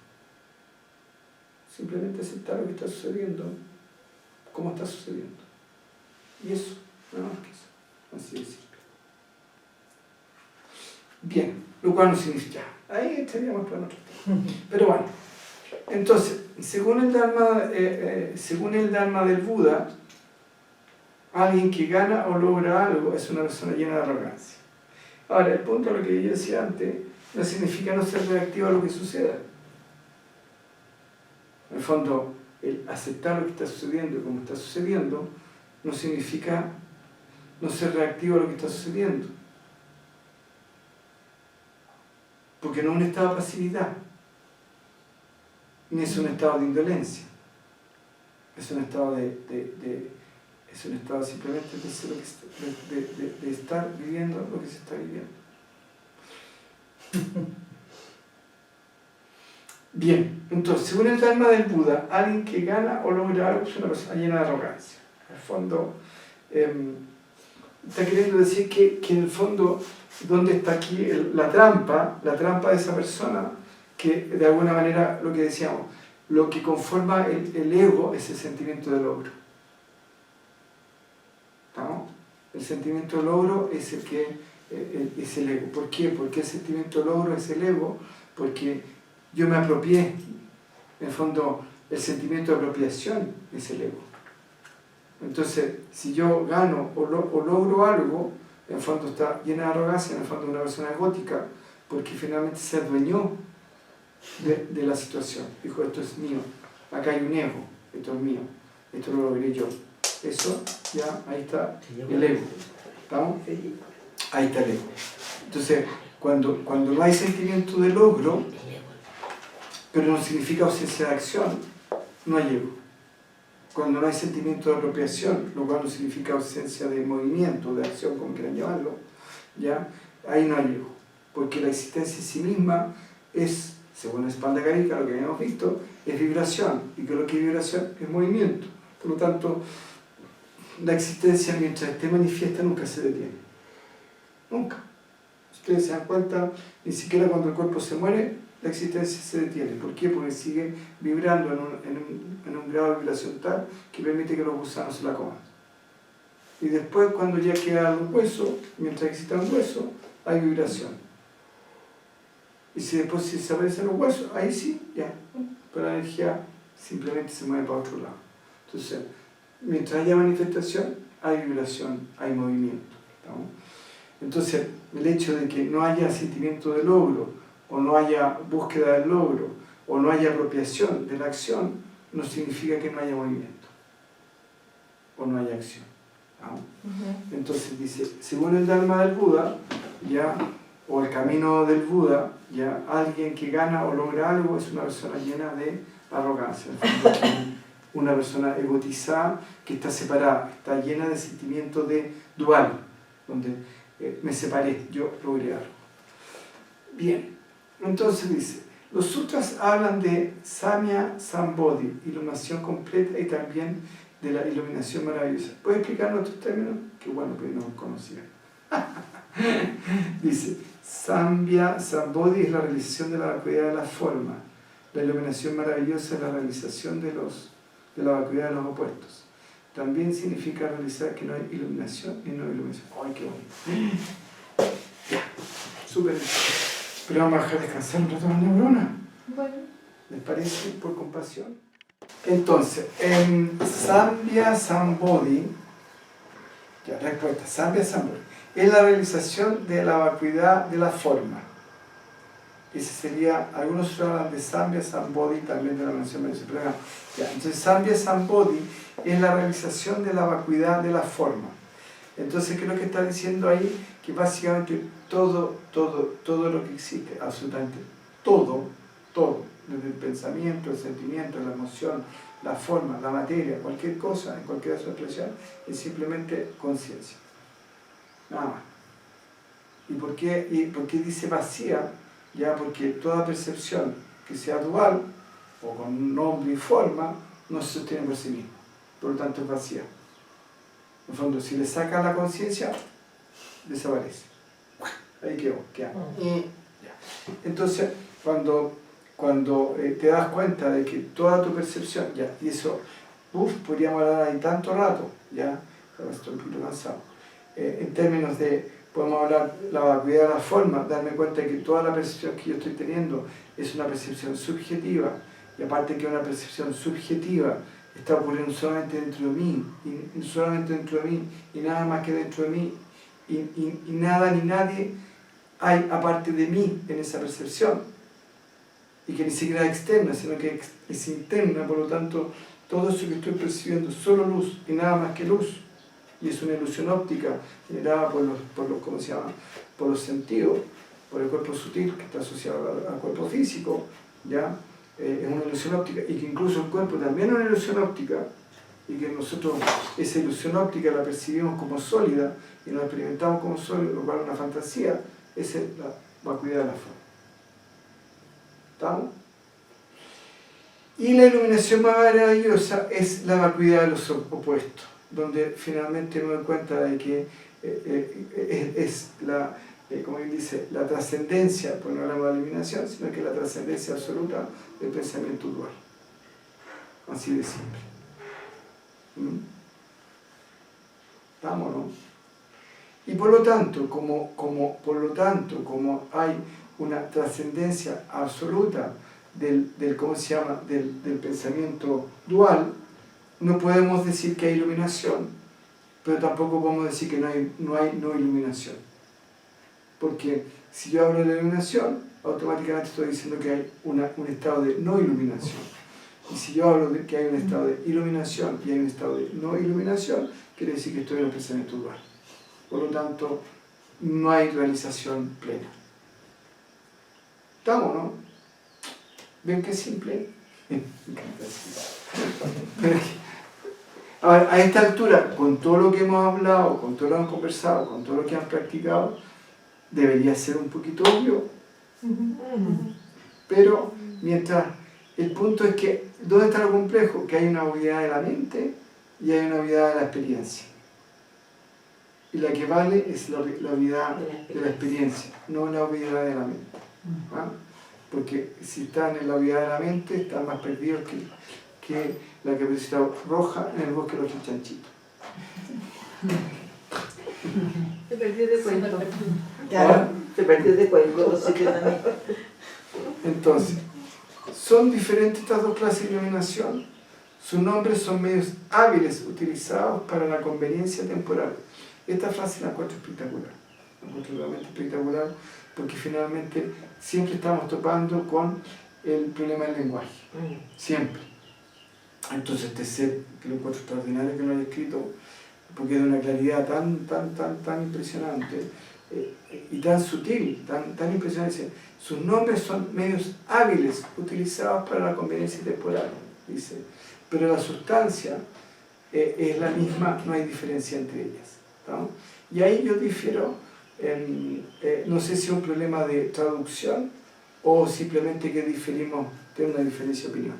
Simplemente aceptar lo que está sucediendo, como está sucediendo. Y eso, nada más que eso. Así de simple. Bien, lo cual no significa. Ahí estaríamos para otro tema. Pero bueno, entonces, según el Dharma del Buda, alguien que gana o logra algo es una persona llena de arrogancia. Ahora, el punto de lo que yo decía antes, no significa no ser reactivo a lo que suceda. En el fondo, el aceptar lo que está sucediendo y cómo está sucediendo no significa no ser reactivo a lo que está sucediendo. Porque no es un estado de pasividad, ni es un estado de indolencia. Es un estado es un estado simplemente de, ser lo que de estar viviendo lo que se está viviendo. Bien, entonces, según el Dharma del Buda, alguien que gana o logra algo es una persona llena de arrogancia. En el fondo, está queriendo decir que en el fondo, ¿dónde está aquí la trampa de esa persona? Que de alguna manera, lo que decíamos, lo que conforma el ego es el sentimiento de logro. ¿No? El sentimiento de logro es es el ego. ¿Por qué? Porque el sentimiento de logro es el ego, porque yo me apropié. En el fondo, el sentimiento de apropiación es el ego. Entonces, si yo gano o logro algo, en el fondo está llena de arrogancia, en el fondo una persona egótica, porque finalmente se adueñó de la situación. Dijo, esto es mío, acá hay un ego, esto es mío, esto lo logré yo. Eso, ya, ahí está el ego. ¿Estamos? Ahí está el ego. Entonces, cuando no hay sentimiento de logro, pero no significa ausencia de acción, no hay ego. Cuando no hay sentimiento de apropiación, lo cual no significa ausencia de movimiento, de acción, como quieran llamarlo, ¿ya? Ahí no hay ego. Porque la existencia en sí misma es, según el Spandakarika, lo que habíamos visto, es vibración. Y que lo que es vibración es movimiento. Por lo tanto, la existencia, mientras esté manifiesta, nunca se detiene. Nunca. Ustedes se dan cuenta, ni siquiera cuando el cuerpo se muere, la existencia se detiene. ¿Por qué? Porque sigue vibrando en un grado de vibración tal que permite que los gusanos se la coman. Y después, cuando ya queda un hueso, mientras exista un hueso, hay vibración. Y si después se desaparecen los huesos, ahí sí, ya. Pero la energía simplemente se mueve para otro lado. Entonces, mientras haya manifestación, hay vibración, hay movimiento. ¿No? Entonces, el hecho de que no haya sentimiento de logro, o no haya búsqueda del logro, o no haya apropiación de la acción, no significa que no haya movimiento, o no haya acción. ¿No? Entonces dice, según el Dharma del Buda, ya, o el camino del Buda, ya, alguien que gana o logra algo es una persona llena de arrogancia. Una persona egotizada que está separada, está llena de sentimiento de dual, donde me separé, yo logré algo. Bien, entonces dice, los sutras hablan de Samya Sambodhi, iluminación completa, y también de la iluminación maravillosa. ¿Puedes explicarnos estos términos? Qué bueno, pues no los conocía. Dice, Samya Sambodhi es la realización de la vacuidad de la forma. La iluminación maravillosa es la realización de la vacuidad de los opuestos. También significa realizar que no hay iluminación y no hay iluminación. ¡Ay, qué bonito! Súper. Pero vamos a dejar descansar un rato la neurona. Bueno. ¿Les parece? Por compasión. Entonces, en Samya Sambodhi, ya, respuesta, Samya Sambodhi, es la realización de la vacuidad de la forma. Ese sería, algunos hablan de Samya Sambodhi, también de la mención merecida. Entonces, Samya Sambodhi es la realización de la vacuidad de la forma. Entonces, ¿qué es lo que está diciendo ahí? Que básicamente todo lo que existe, absolutamente todo, desde el pensamiento, el sentimiento, la emoción, la forma, la materia, cualquier cosa, en cualquier de su expresión, es simplemente conciencia. Nada más. ¿Y por qué dice vacía? Ya, porque toda percepción que sea dual, o con nombre y forma, no se sostiene por sí misma. Por lo tanto, es vacía. En el fondo, si le saca la conciencia, desaparece. Ahí queda. Entonces, cuando te das cuenta de que toda tu percepción, ya, y eso, podríamos hablar ahí tanto rato, ya, pero estoy un poquito cansado. En términos de, podemos hablar la vacuidad de la forma, darme cuenta de que toda la percepción que yo estoy teniendo es una percepción subjetiva, y aparte que una percepción subjetiva está ocurriendo solamente dentro de mí, y solamente dentro de mí, y nada más que dentro de mí, y nada ni nadie hay aparte de mí en esa percepción, y que ni siquiera es externa, sino que es interna, por lo tanto, todo eso que estoy percibiendo es solo luz y nada más que luz, y es una ilusión óptica generada por los ¿cómo se llama?, por los sentidos, por el cuerpo sutil que está asociado al cuerpo físico, ¿ya? Es una ilusión óptica, y que incluso el cuerpo también es una ilusión óptica, y que nosotros esa ilusión óptica la percibimos como sólida y nos experimentamos como sólida, lo cual es una fantasía. Esa es la vacuidad de la forma. ¿Estamos? Y la iluminación más maravillosa es la vacuidad de los opuestos, donde finalmente me doy cuenta de que es la, como él dice, la trascendencia, pues no hablamos de eliminación, sino que la trascendencia absoluta del pensamiento dual. Así de simple. ¿Estamos, no? Y por lo tanto, como hay una trascendencia absoluta del ¿cómo se llama?, del pensamiento dual, no podemos decir que hay iluminación, pero tampoco podemos decir que no hay no iluminación. Porque si yo hablo de la iluminación, automáticamente estoy diciendo que hay un estado de no iluminación. Y si yo hablo de que hay un estado de iluminación y hay un estado de no iluminación, quiere decir que estoy en el pensamiento dual. Por lo tanto, no hay realización plena. ¿Estamos, no? ¿Ven qué simple? Ahora, a esta altura, con todo lo que hemos hablado, con todo lo que hemos conversado, con todo lo que han practicado, debería ser un poquito obvio. Pero, mientras, el punto es que, ¿dónde está lo complejo? Que hay una unidad de la mente y hay una unidad de la experiencia. Y la que vale es la unidad de la experiencia, no la unidad de la mente. ¿Ah? Porque si están en la unidad de la mente, están más perdidos que la que está roja en el bosque de los chanchitos. Se perdió de cuento. ¿Ah? Se perdió de cuento. Entonces, son diferentes estas dos clases de iluminación. Sus nombres son medios hábiles utilizados para la conveniencia temporal. Esta frase la encuentro espectacular. La encuentro realmente espectacular porque finalmente siempre estamos topando con el problema del lenguaje. Siempre. Entonces este ser, que lo encuentro extraordinario que lo haya escrito, porque es de una claridad tan impresionante y tan sutil, tan impresionante. Sus nombres son medios hábiles utilizados para la conveniencia temporal, dice. Pero la sustancia es la misma, no hay diferencia entre ellas. ¿No? Y ahí yo difiero, no sé si es un problema de traducción o simplemente que diferimos, tengo una diferencia de opinión.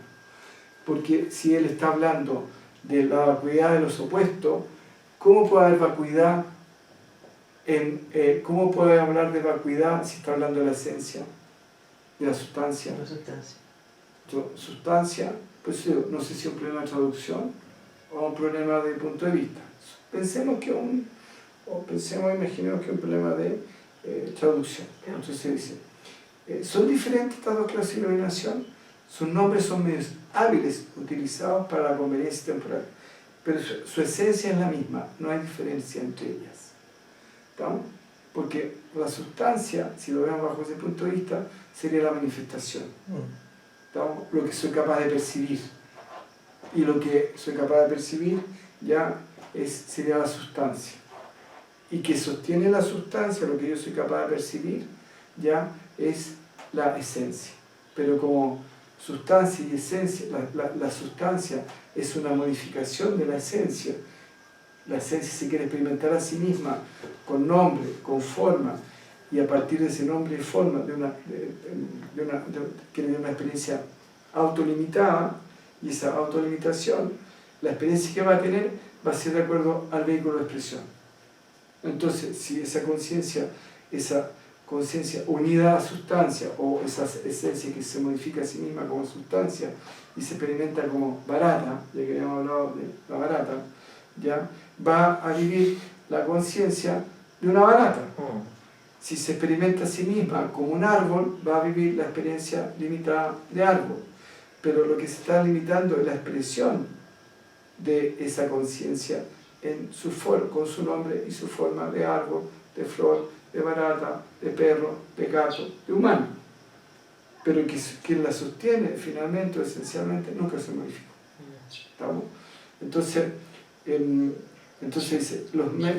Porque si él está hablando de la vacuidad de los opuestos, ¿cómo puede haber vacuidad? ¿Cómo puede hablar de vacuidad si está hablando de la esencia, de la sustancia? La sustancia. Sustancia, pues no sé si es un problema de traducción o un problema de punto de vista. Pensemos, imaginemos que es un problema de traducción. Entonces se dice, son diferentes estas dos clases de iluminación, sus nombres son medios hábiles utilizados para la conveniencia temporal, pero su esencia es la misma, no hay diferencia entre ellas. ¿Estamos? Porque la sustancia, si lo vemos bajo ese punto de vista, sería la manifestación. ¿Estamos? Lo que soy capaz de percibir. Y lo que soy capaz de percibir ya sería la sustancia. Y que sostiene la sustancia, lo que yo soy capaz de percibir, ya es la esencia. Pero como sustancia y esencia, la sustancia es una modificación de la esencia. La esencia se quiere experimentar a sí misma con nombre, con forma, y a partir de ese nombre y forma quiere una experiencia autolimitada, y esa autolimitación, la experiencia que va a tener va a ser de acuerdo al vehículo de expresión. Entonces, si esa conciencia unida a la sustancia, o esa esencia que se modifica a sí misma como sustancia y se experimenta como barata, ya que habíamos hablado de la barata, ya va a vivir la conciencia de una barata. Si se experimenta a sí misma como un árbol, va a vivir la experiencia limitada de árbol. Pero lo que se está limitando es la expresión de esa conciencia en su con su nombre y su forma de árbol, de flor, de barata, de perro, de gato, de humano, pero que quien la sostiene finalmente o esencialmente nunca se modifica. ¿Estamos? Entonces dice,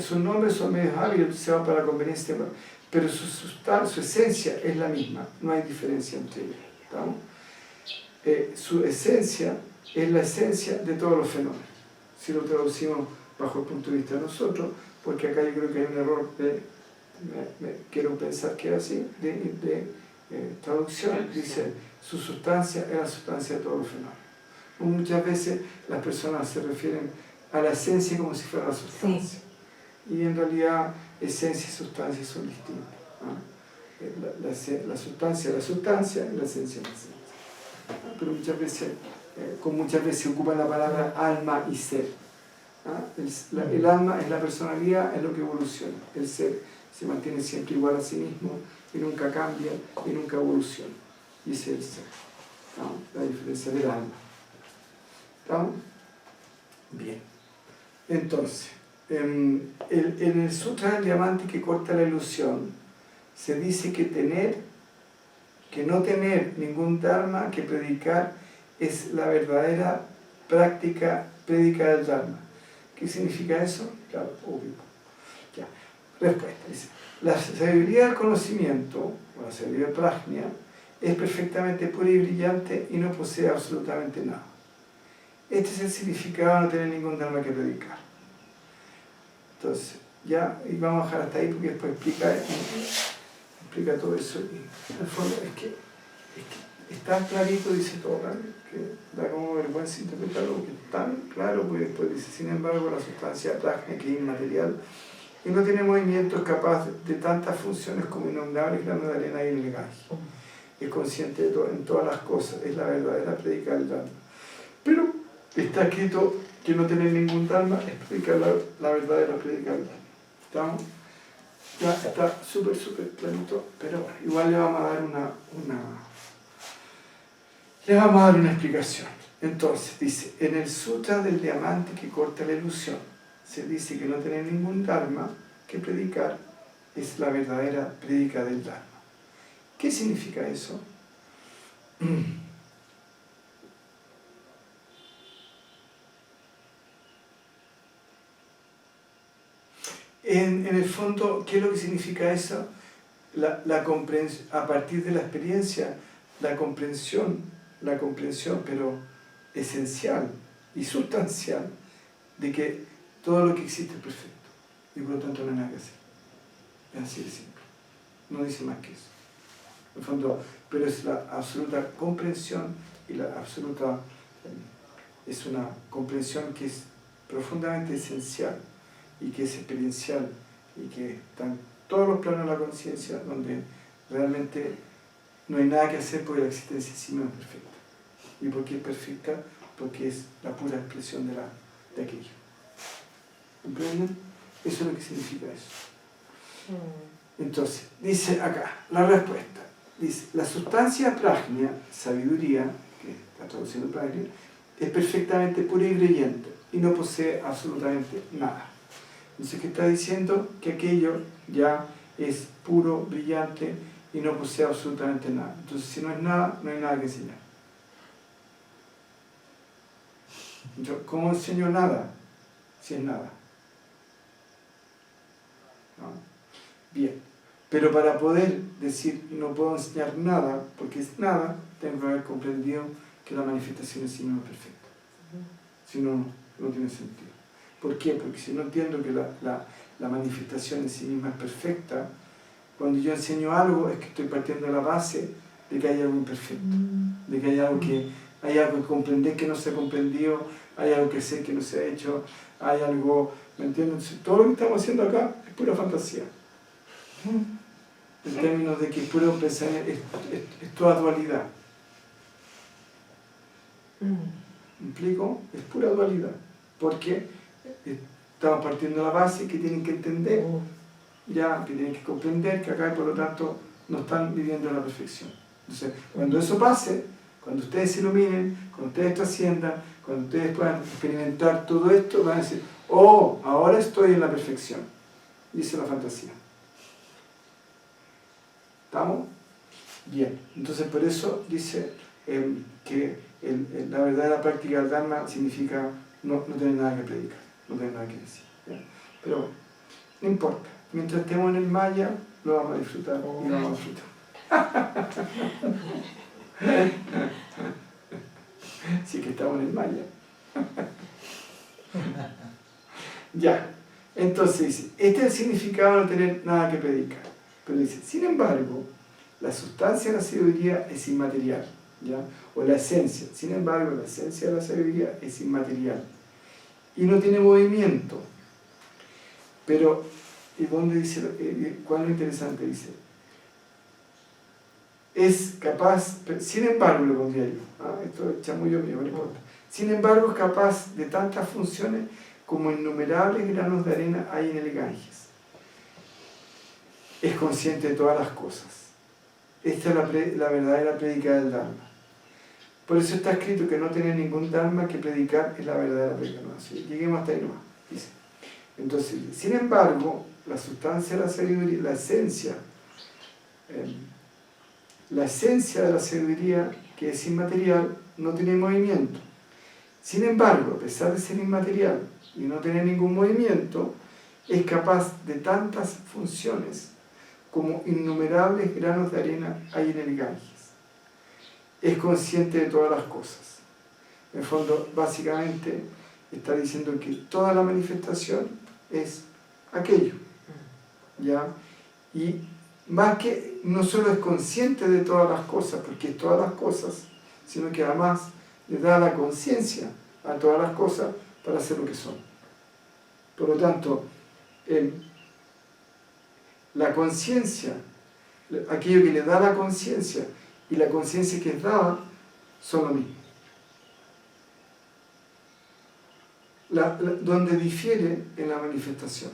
sus nombres son medios hábiles, se van para la conveniencia, pero su esencia es la misma, no hay diferencia entre ellos. ¿Estamos? Su esencia es la esencia de todos los fenómenos, si lo traducimos bajo el punto de vista de nosotros, porque acá yo creo que hay un error quiero pensar que es así, de traducción. Dice, su sustancia es la sustancia de todos los fenómenos. Muchas veces las personas se refieren a la esencia como si fuera la sustancia. Sí. Y en realidad esencia y sustancia son distintas, ¿no? La sustancia es la sustancia y la esencia es la esencia. Pero muchas veces se ocupa la palabra alma y ser. El alma es la personalidad, es lo que evoluciona. El ser se mantiene siempre igual a sí mismo y nunca cambia y nunca evoluciona. Y ese es el ser, ¿no? La diferencia del alma. ¿Estamos? Bien. Entonces, en el Sutra del Diamante que corta la ilusión, se dice que no tener ningún dharma que predicar es la verdadera prédica del dharma. ¿Qué significa eso? Claro, obvio. Ya. Respuesta. Dice, la sabiduría del conocimiento, o la sabiduría prajna, es perfectamente pura y brillante y no posee absolutamente nada. Este es el significado de no tener ningún dharma que predicar. Entonces, ya, y vamos a dejar hasta ahí porque después explica todo eso. Y en el fondo es que está clarito, dice todo, ¿no? Que da como vergüenza interpretarlo porque es tan claro, porque después dice, sin embargo, la sustancia prajna, que es inmaterial, y no tiene movimientos capaces de tantas funciones como inundables granos de arena y el legaje. Es consciente de todo, en todas las cosas, es la verdadera prédica del dharma. Pero está escrito que no tener ningún dharma es predicar la verdadera prédica del dharma. ¿Estamos? Ya está súper clarito, pero bueno, igual le vamos a dar una explicación. Entonces, dice, en el Sutra del Diamante que corta la ilusión, se dice que no tener ningún dharma que predicar es la verdadera prédica del dharma. ¿Qué significa eso? En el fondo, ¿qué es lo que significa eso? La comprensión, a partir de la experiencia, la comprensión, pero esencial y sustancial, de que todo lo que existe es perfecto y por lo tanto no hay nada que hacer. Es así de simple. No dice más que eso. En el fondo, pero es la absoluta comprensión y la absoluta... es una comprensión que es profundamente esencial y que es experiencial y que está en todos los planos de la conciencia donde realmente no hay nada que hacer porque la existencia en sí no es perfecta. ¿Y por qué es perfecta? Porque es la pura expresión de aquello. ¿Comprenden? Eso es lo que significa eso. Entonces, dice acá, la respuesta. Dice, la sustancia prajna, sabiduría, que está traduciendo prajna, es perfectamente pura y brillante y no posee absolutamente nada. Entonces, ¿qué está diciendo? Que aquello ya es puro, brillante y no posee absolutamente nada. Entonces, si no es nada, no hay nada que enseñar. Entonces, ¿cómo enseño nada si es nada? ¿No? Bien. Pero para poder decir no puedo enseñar nada, porque es nada, tengo que haber comprendido que la manifestación en sí no es perfecta. Si no, no tiene sentido. ¿Por qué? Porque si no entiendo que la manifestación en sí misma es perfecta, cuando yo enseño algo es que estoy partiendo de la base de que hay algo imperfecto, de que hay algo que comprender que no se ha comprendido, hay algo que sé que no se ha hecho, hay algo, ¿me entienden? Todo lo que estamos haciendo acá es pura fantasía. En términos de que puro pensamiento es toda dualidad. ¿Me explico? Es pura dualidad. Porque estamos partiendo de la base que tienen que entender, ya, que tienen que comprender que acá y por lo tanto no están viviendo la perfección. Entonces, cuando eso pase, cuando ustedes se iluminen, cuando ustedes trasciendan, cuando ustedes puedan experimentar todo esto, van a decir, oh, ahora estoy en la perfección. Dice la fantasía. ¿Estamos? Bien, entonces por eso dice que la verdadera práctica del Dharma significa no tener nada que predicar, no tener nada que decir. ¿Ya? Pero bueno, no importa, mientras estemos en el Maya, lo vamos a disfrutar y lo vamos a disfrutar. Sí que estamos en el Maya. Ya, entonces dice, este es el significado de no tener nada que predicar. Pero dice, sin embargo, la sustancia de la sabiduría es inmaterial, ¿ya? O la esencia, sin embargo, la esencia de la sabiduría es inmaterial y no tiene movimiento. Pero, ¿y dónde dice? ¿Cuál es lo interesante? Dice, es capaz, sin embargo, le pondría yo, esto es chamullo mío, no importa. Sin embargo, es capaz de tantas funciones como innumerables granos de arena hay en el Ganges. Es consciente de todas las cosas. Esta es la verdadera prédica del Dharma. Por eso está escrito que no tiene ningún Dharma que predicar es la verdadera prédica. No, así, lleguemos hasta ahí nomás, dice. Entonces, sin embargo, la sustancia de la sabiduría, la esencia de la sabiduría, que es inmaterial, no tiene movimiento. Sin embargo, a pesar de ser inmaterial y no tener ningún movimiento, es capaz de tantas funciones como innumerables granos de arena hay en el Ganges. Es consciente de todas las cosas. En el fondo, básicamente, está diciendo que toda la manifestación es aquello, ¿ya? Y más que no solo es consciente de todas las cosas, porque es todas las cosas, sino que además le da la conciencia a todas las cosas para hacer lo que son. Por lo tanto, la conciencia, aquello que le da la conciencia y la conciencia que es dada, son lo mismo. Donde difiere en la manifestación.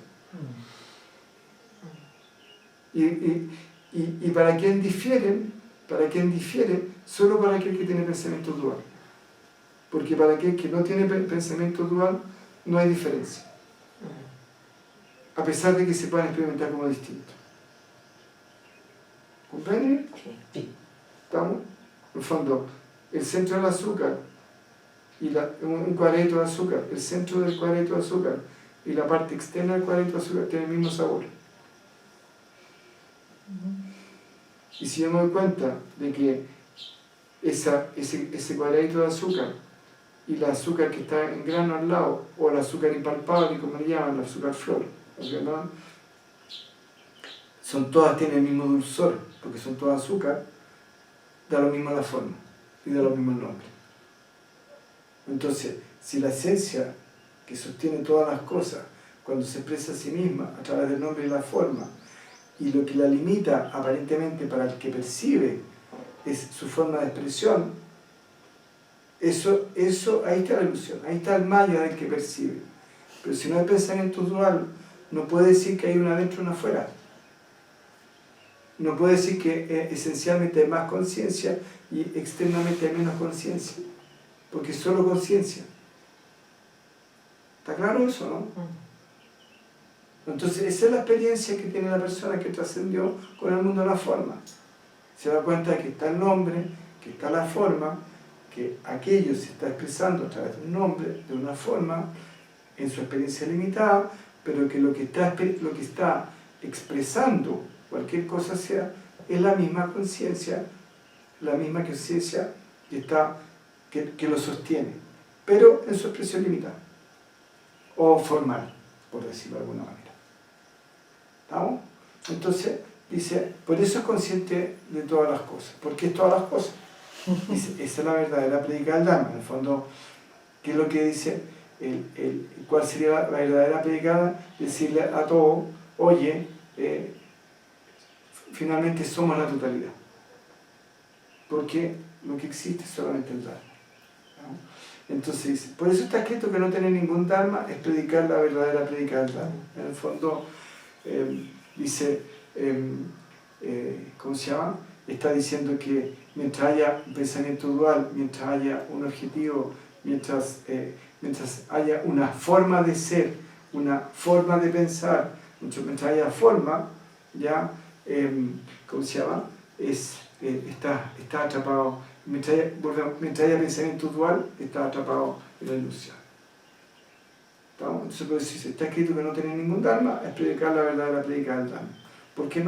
Y para quién difiere, solo para aquel que tiene pensamiento dual. Porque para aquel que no tiene pensamiento dual, no hay diferencia. A pesar de que se puedan experimentar como distintos. ¿Comprenden? Sí. ¿Estamos? En el fondo, el centro del azúcar y un cuadradito de azúcar, el centro del cuadradito de azúcar y la parte externa del cuadradito de azúcar tienen el mismo sabor. Y si yo me doy cuenta de que ese cuadradito de azúcar y el azúcar que está en grano al lado, o el azúcar impalpable, como le llaman, el azúcar flor, ¿no? Tienen el mismo dulzor, porque son todas azúcar, da lo mismo la forma y da lo mismo el nombre. Entonces, si la esencia que sostiene todas las cosas, cuando se expresa a sí misma a través del nombre y la forma, y lo que la limita aparentemente para el que percibe es su forma de expresión, eso ahí está la ilusión, ahí está el maya del que percibe. Pero si no hay pensamiento dual, no puede decir que hay una adentro y una afuera. No puede decir que esencialmente hay más conciencia y externamente hay menos conciencia, porque es solo conciencia. ¿Está claro eso, no? Entonces esa es la experiencia que tiene la persona que trascendió con el mundo de la forma. Se da cuenta de que está el nombre, que está la forma, que aquello se está expresando a través de un nombre, de una forma, en su experiencia limitada, pero que lo que está expresando, cualquier cosa sea, es la misma conciencia que lo sostiene, pero en su expresión limitada, o formal, por decirlo de alguna manera. ¿Estamos? Entonces, dice, por eso es consciente de todas las cosas. ¿Por qué todas las cosas? Dice, esa es la verdadera prédica del Dharma. En el fondo, ¿qué es lo que dice? ¿Cuál sería la verdadera prédica? Decirle a todo, oye, finalmente somos la totalidad. Porque lo que existe es solamente el Dharma. ¿No? Entonces, por eso está escrito que no tener ningún Dharma es predicar la verdadera prédica del Dharma. En el fondo, dice, ¿cómo se llama? Está diciendo que mientras haya un pensamiento dual, mientras haya un objetivo, mientras haya una forma de ser, una forma de pensar, mientras haya forma, ya ¿cómo se llama? Está atrapado, mientras haya pensamiento dual, está atrapado en la ilusión. ¿Estamos? Entonces, pues, si está escrito que no tiene ningún dharma, es predicar la verdadera predica del dharma. ¿Por qué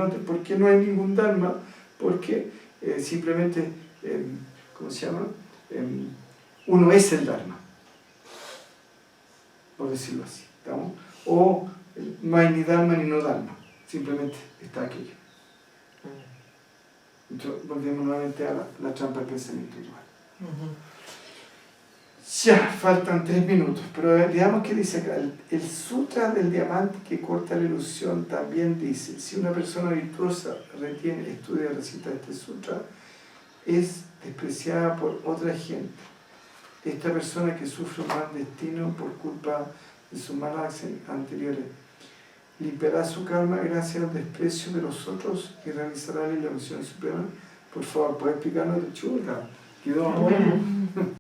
no hay ningún dharma? Porque simplemente, ¿cómo se llama? Uno es el dharma, por decirlo así. ¿Estamos? O no hay ni dharma ni no dharma, simplemente está aquello. Entonces, volvemos nuevamente a la trampa del pensamiento dual. Ya, faltan 3 minutos, pero veamos qué dice acá. El sutra del diamante que corta la ilusión también dice, si una persona virtuosa retiene, estudia y recita este sutra, es despreciada por otra gente. Esta persona que sufre un mal destino por culpa de sus malas acciones anteriores, limpiará su karma gracias al desprecio de los otros y realizará la ilusión suprema. Por favor, ¿puedes explicarnos de chulga? Quedó bueno.